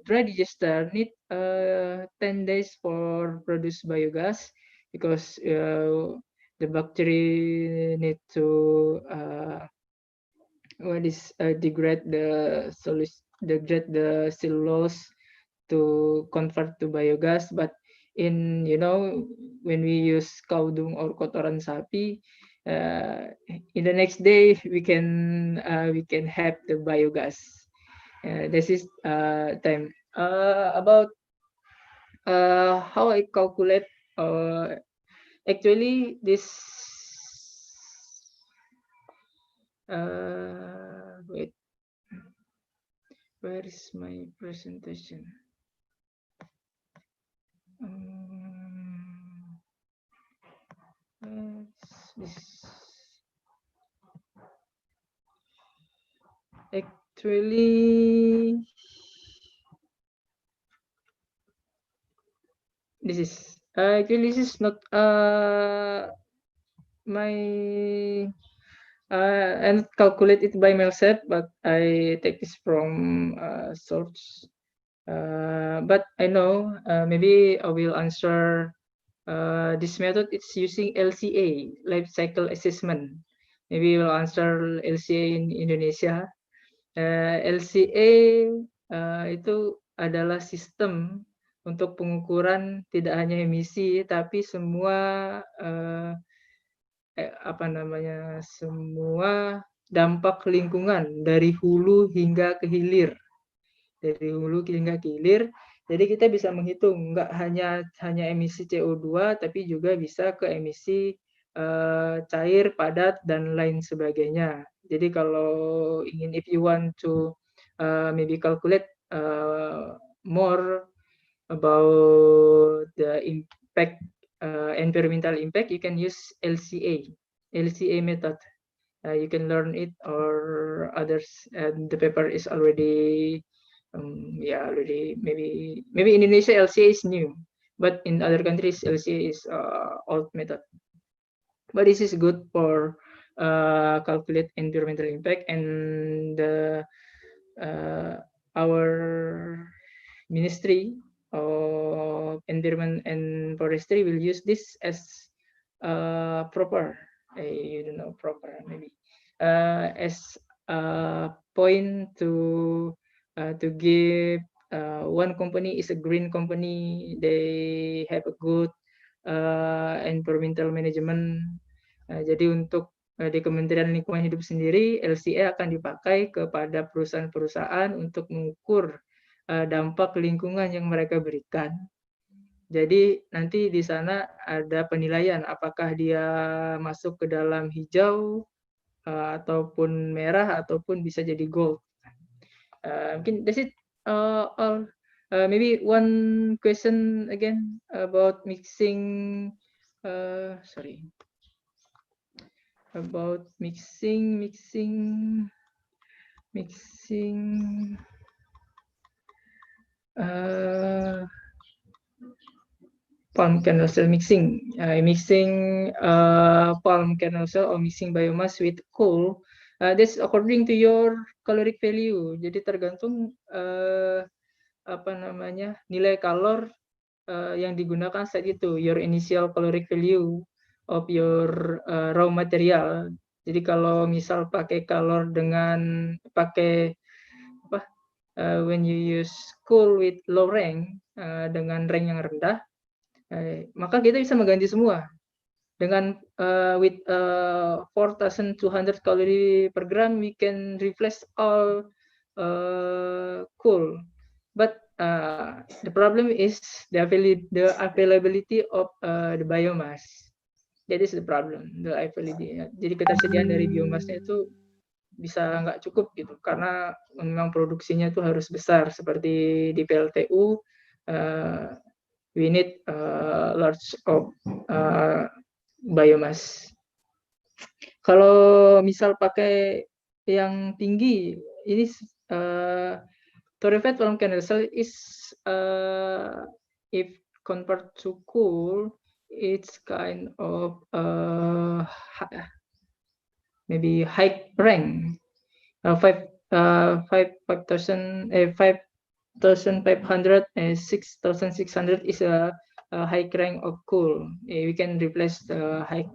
dry digester need 10 days for produce biogas because the bacteria need to degrade the cellulose to convert to biogas. But in when we use cow dung or kotoran sapi, in the next day we can have the biogas. This is time about how I calculate. Actually, this wait, where is my presentation? Actually, this is not my and calculate it by myself, but I take this from source. But I know maybe I will answer this method. It's using LCA, life cycle assessment. Maybe we'll answer LCA in Indonesia. LCA itu adalah sistem untuk pengukuran tidak hanya emisi tapi semua semua dampak lingkungan dari hulu hingga ke hilir. Dari hulu hingga ke hilir. Jadi kita bisa menghitung nggak hanya emisi CO2 tapi juga bisa ke emisi cair, padat dan lain sebagainya. Jadi kalau ingin, if you want to maybe calculate more about the impact, environmental impact, you can use LCA method. You can learn it or others, and the paper is already already maybe in Indonesia LCA is new, but in other countries LCA is old method. But this is good for calculate environmental impact, and our Ministry of Environment and Forestry will use this as proper, maybe as a point to give one company is a green company, they have a good environmental management. Jadi untuk di Kementerian Lingkungan Hidup sendiri, LCA akan dipakai kepada perusahaan-perusahaan untuk mengukur dampak lingkungan yang mereka berikan. Jadi nanti di sana ada penilaian apakah dia masuk ke dalam hijau ataupun merah ataupun bisa jadi gold. Mungkin that's it all. Maybe one question again about mixing. About mixing palm kernel cell mixing palm kernel cell or mixing biomass with coal. This according to your caloric value. Jadi tergantung nilai kalor yang digunakan saat itu, your initial caloric value of your raw material. Jadi kalau misal pakai kalor dengan when you use coal with low rank dengan rank yang rendah, maka kita bisa mengganti semua dengan with 4,200 kalori per gram we can replace all coal, but the problem is the availability of the biomass. That is the problem, the availability. Jadi ketersediaan dari biomasnya itu bisa nggak cukup gitu, karena memang produksinya itu harus besar. Seperti di PLTU, we need large of biomass. Kalau misal pakai yang tinggi, ini torrefied palm kernel cell is if compared to coal, it's kind of maybe high rank. 5,500 and 6,600 is a high rank of coal. We can replace the high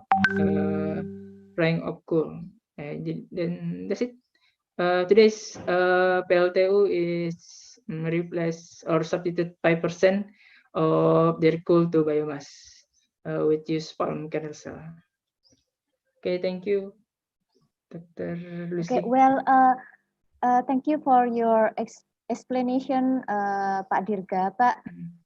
rank of coal. Then that's it. Today's PLTU is replace or substitute 5% of their coal to biomass with use palm kernel cell. Okay, thank you, Dr. Lucy. Okay, well, thank you for your explanation, Pak Dirga. But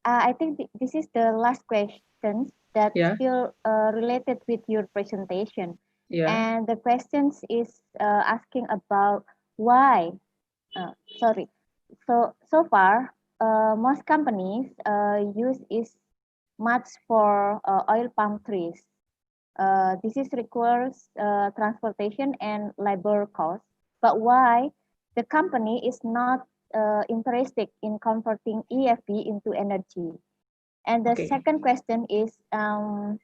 I think this is the last question that still related with your presentation. Yeah. And the questions is asking about why. So far, most companies use is much for oil palm trees. This is requires transportation and labor costs. But why the company is not interested in converting EFB into energy? And the second question is how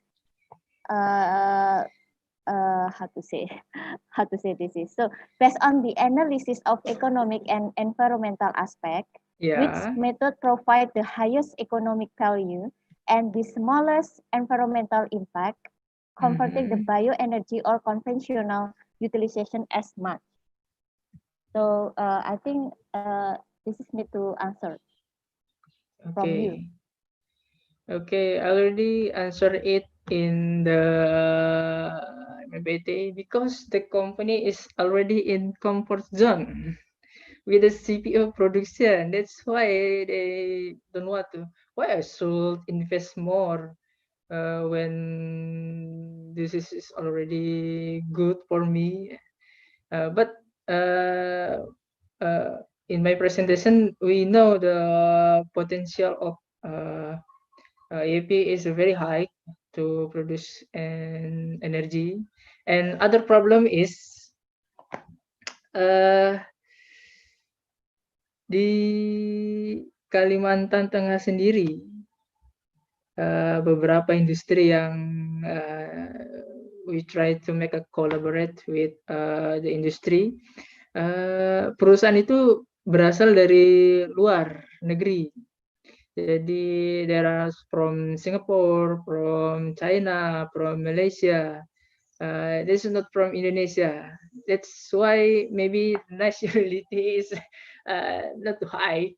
to say this is so based on the analysis of economic and environmental aspect, which method provide the highest economic value and the smallest environmental impact, converting the bioenergy or conventional utilization as much? So I think this is need to answer from you. Okay, I already answered it in the MBT because the company is already in comfort zone with the CPO production. That's why they don't want to. Why I should invest more when this is already good for me? But in my presentation, we know the potential of EAP is very high to produce an energy, and other problem is di Kalimantan Tengah sendiri beberapa industri yang we try to make a collaborate with the industry. Perusahaan itu berasal dari luar negeri. Jadi there are from Singapore, from China, from Malaysia. This is not from Indonesia. That's why maybe nationality is not too high.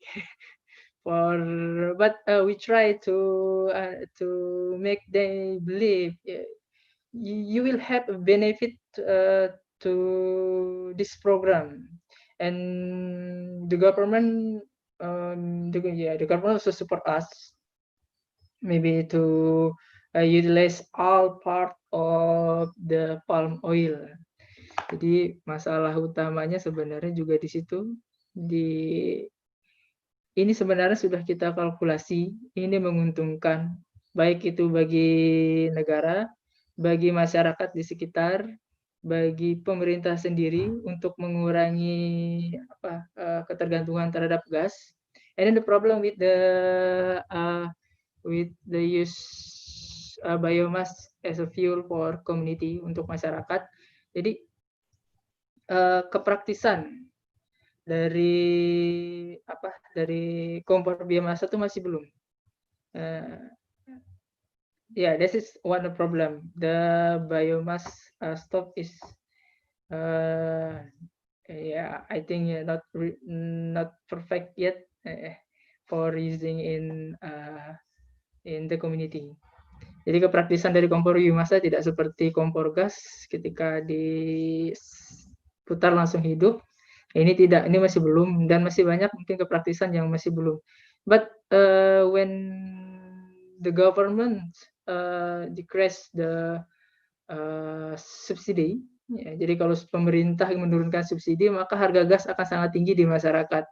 But we try to make them believe you will have a benefit to this program, and the government. The government also support us maybe to utilize all part of the palm oil. Jadi masalah utamanya sebenarnya juga di situ. Ini sebenarnya sudah kita kalkulasi, ini menguntungkan baik itu bagi negara, bagi masyarakat di sekitar, bagi pemerintah sendiri untuk mengurangi ketergantungan terhadap gas. And then the problem with the use biomass as a fuel for community untuk masyarakat. Jadi kepraktisan dari kompor biomasa itu masih belum. Yeah, this is one problem. The biomass stock is I think not perfect yet for using in the community. Jadi kepraktisan dari kompor biomasa tidak seperti kompor gas ketika diputar langsung hidup. Ini tidak, ini masih belum, dan masih banyak mungkin kepraktisan yang masih belum. But when the government decrease the subsidi, ya, jadi kalau pemerintah menurunkan subsidi, maka harga gas akan sangat tinggi di masyarakat.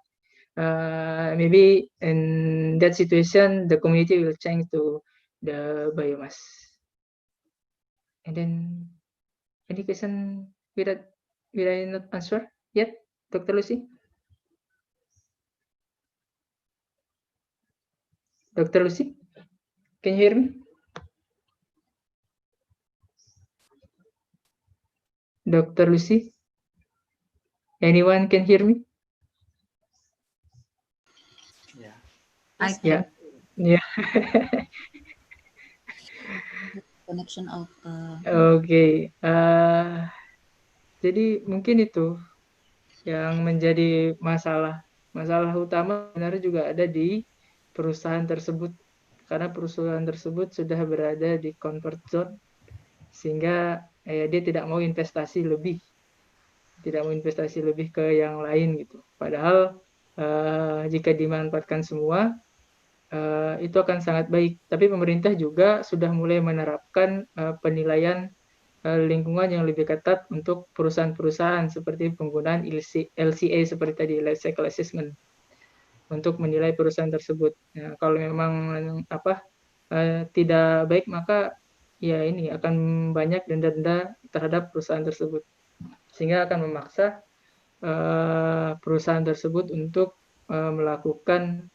Maybe in that situation, the community will change to the biomass. And then, any question will I not answer yet, Dr. Lucy? Dr. Lucy, can you hear me? Dr. Lucy, anyone can hear me? Yeah. Yeah. connection of Oke, jadi mungkin itu yang menjadi masalah. Masalah utama sebenarnya juga ada di perusahaan tersebut, karena perusahaan tersebut sudah berada di comfort zone, sehingga dia tidak mau investasi lebih ke yang lain gitu. Padahal jika dimanfaatkan semua, itu akan sangat baik. Tapi pemerintah juga sudah mulai menerapkan penilaian lingkungan yang lebih ketat untuk perusahaan-perusahaan, seperti penggunaan LCA seperti tadi, Life Cycle Assessment, untuk menilai perusahaan tersebut. Nah, kalau memang tidak baik, maka ya ini akan banyak denda-denda terhadap perusahaan tersebut, sehingga akan memaksa perusahaan tersebut untuk melakukan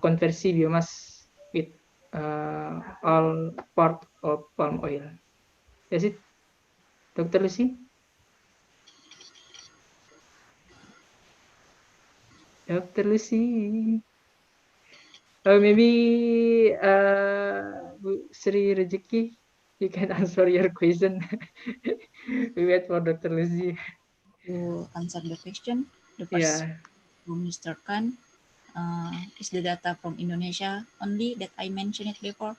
konversi biomas with all part of palm oil. That's it, Dr. Lucy. Dr. Lucy. Maybe Bu Sri Rezeki, you can answer your question. We wait for Dr. Lucy. to answer the question. The first from Mr. Khan, is the data from Indonesia only that I mentioned it before?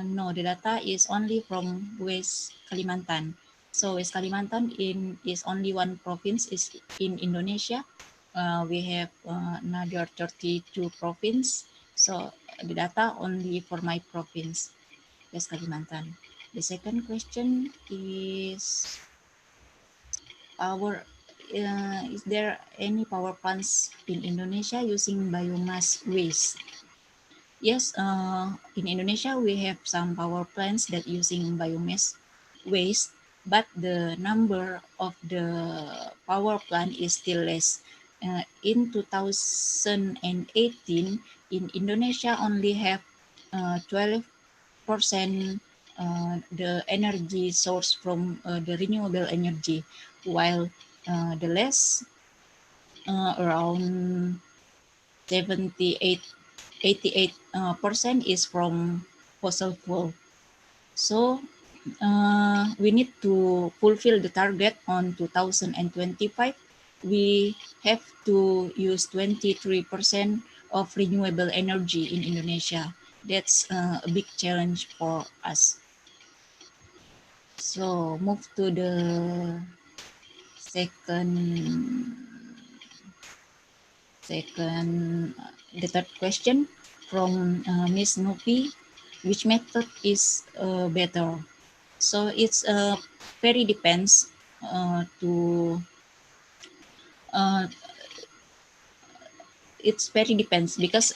No, the data is only from West Kalimantan. So West Kalimantan is only one province is in Indonesia. We have another 32 province. So the data only for my province, West Kalimantan. The second question is is there any power plants in Indonesia using biomass waste? Yes, in Indonesia we have some power plants that using biomass waste, but the number of the power plant is still less. In 2018, in Indonesia only have 12% the energy source from the renewable energy, while the less around 88% is from fossil fuel. So we need to fulfill the target on 2025. We have to use 23% of renewable energy in Indonesia. That's a big challenge for us. So move to the the third question from Miss Nopi. Which method is better? So it's very depends it's very depends because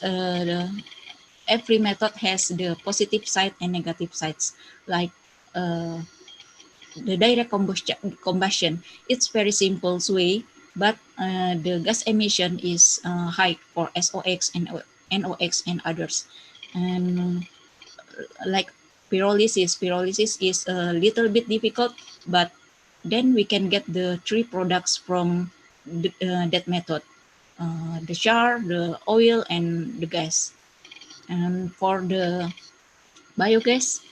every method has the positive side and negative sides. Like the direct combustion, it's very simple way, but the gas emission is high for SOx and NOx and others. And like pyrolysis is a little bit difficult, but then we can get the three products from that method: the char, the oil, and the gas. And for the biogas,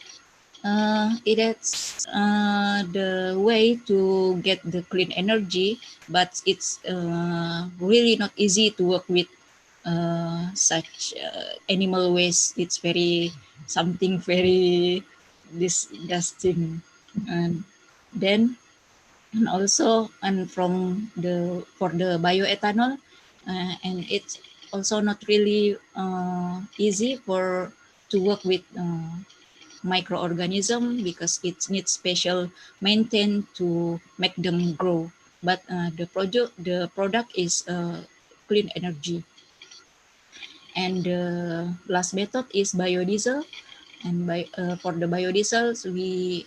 it is the way to get the clean energy, but it's really not easy to work with such animal waste. It's something very disgusting. And then and also for the bioethanol, and it's also not really easy to work with microorganism because it needs special maintenance to make them grow. But the product is clean energy. And the last method is biodiesel. And for the biodiesel, we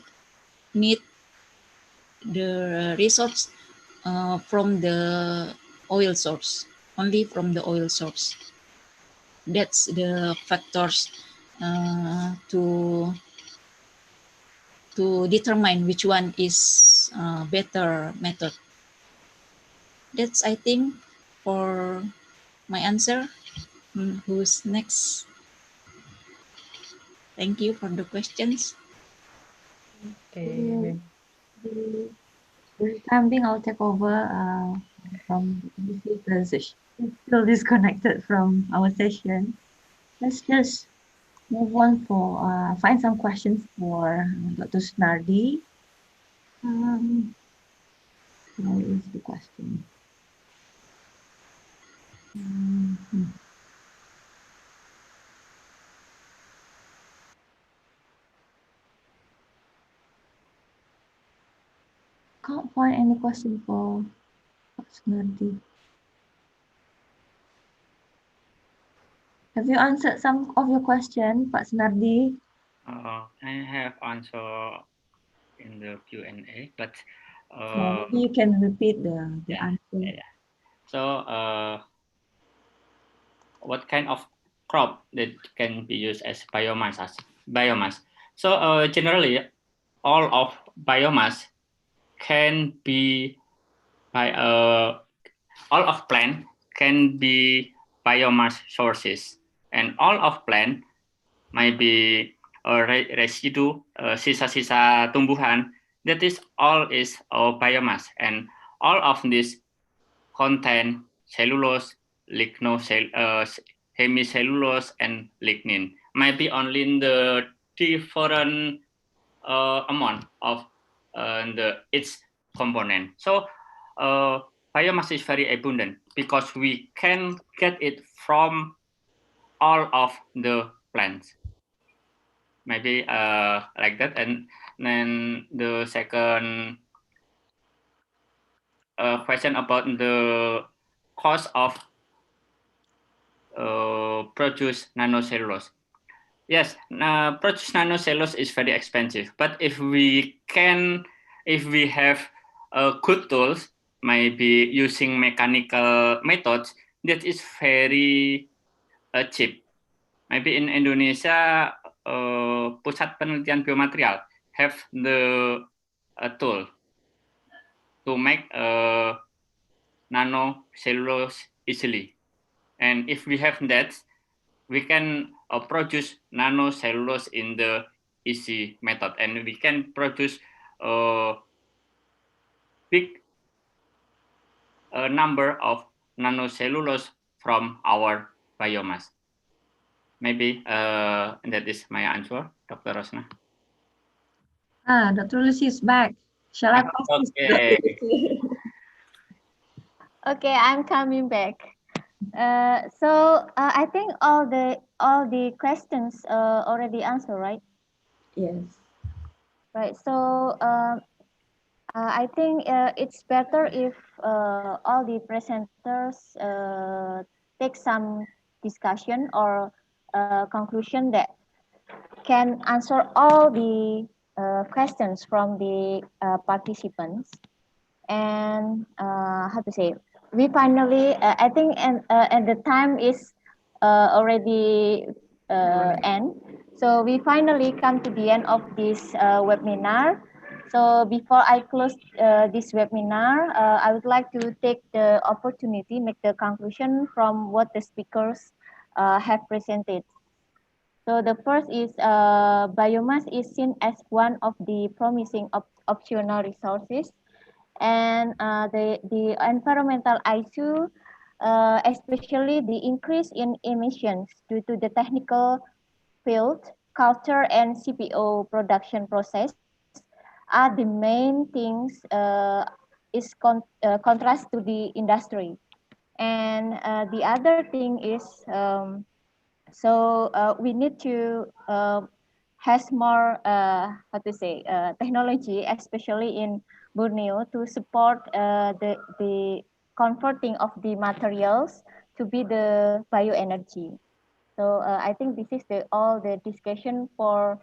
need the resource from the oil source, only from the oil source. That's the factors to determine which one is better method. That's, I think, for my answer. Who's next? Thank you for the questions. Okay. For the time being, I'll take over from this is still disconnected from our session. Let's just move on for find some questions for Dr. Snardi. Where is the question? Can't find any question for Dr. Snardi. Have you answered some of your questions, Pak Snardi? I have answer in the Q&A, but Maybe you can repeat the answer. yeah. So what kind of crop that can be used as biomass? So generally, all of biomass can be all of plant can be biomass sources, and all of plant might be residue, sisa-sisa tumbuhan. That is all is biomass, and all of this contain cellulose, hemicellulose, and lignin. Might be only in the different amount of its component. So biomass is very abundant because we can get it from all of the plants. Maybe like that. And then the second question about the cost of produce nanocellulose. Yes, produce nanocellulose is very expensive, but if we have good tools, maybe using mechanical methods, that is very cheap. Maybe in Indonesia, Pusat Penelitian Biomaterial have the tool to make nanocellulose easily. And if we have that, we can produce nanocellulose in the easy method, and we can produce a big number of nanocellulose from our biomass. Maybe that is my answer, Dr. Rosna. Dr. Lucy is back. Shall I pass this to Dr. Lucy? Okay, I'm coming back. So I think all the questions already answered, right? Yes. Right. So I think it's better if all the presenters take some discussion or conclusion that can answer all the questions from the participants. And how to say, we finally, I think, and the time is already end. So we finally come to the end of this webinar. So before I close this webinar, I would like to take the opportunity, make the conclusion from what the speakers have presented. So the first is biomass is seen as one of the promising optional resources, and the environmental issue, especially the increase in emissions due to the technical field, culture, and CPO production process are the main things contrast to the industry. And the other thing is, we need to has more how to say technology, especially in Borneo, to support the converting of the materials to be the bioenergy. So I think this is all the discussion for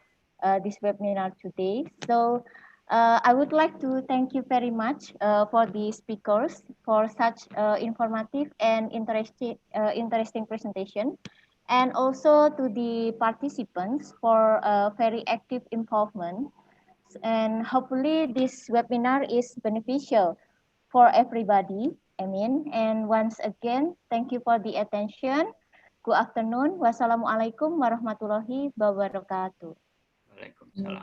this webinar today. So I would like to thank you very much for the speakers for such informative and interesting presentation, and also to the participants for very active involvement. And hopefully this webinar is beneficial for everybody. And once again, thank you for the attention. Good afternoon. Wassalamualaikum warahmatullahi wabarakatuh. Waalaikumsalam.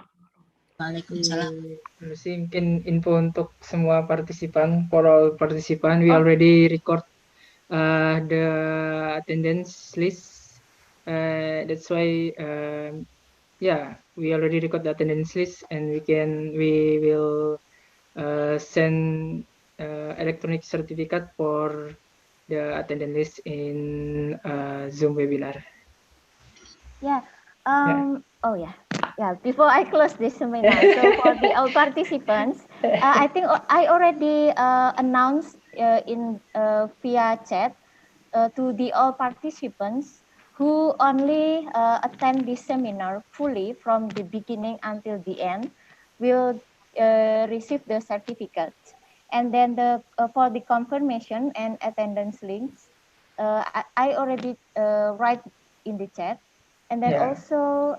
Waalaikumsalam. Terus mungkin info untuk semua partisipan, for all partisipan, we already record the attendance list. That's why, yeah, we already record the attendance list, and we will send electronic certificate for the attendance list in Zoom webinar. Yeah. Oh yeah. Yeah. Before I close this seminar, so for the all participants, I think I already announced in via chat to the all participants who only attend this seminar fully from the beginning until the end will receive the certificate. And then the for the confirmation and attendance links, I already write in the chat. And then also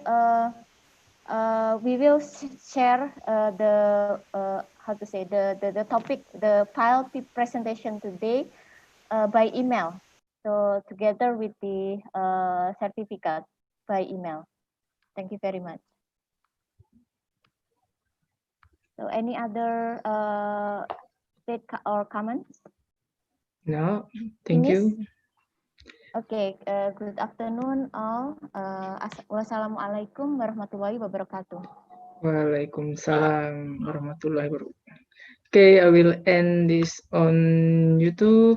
we will share the how to say the topic, the file presentation today by email. So together with the certificate by email. Thank you very much. So any other state or comments? No, thank you. Okay, good afternoon all. Wassalamualaikum warahmatullahi wabarakatuh. Waalaikumsalam warahmatullahi wabarakatuh. Okay, I will end this on YouTube.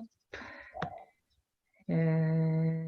And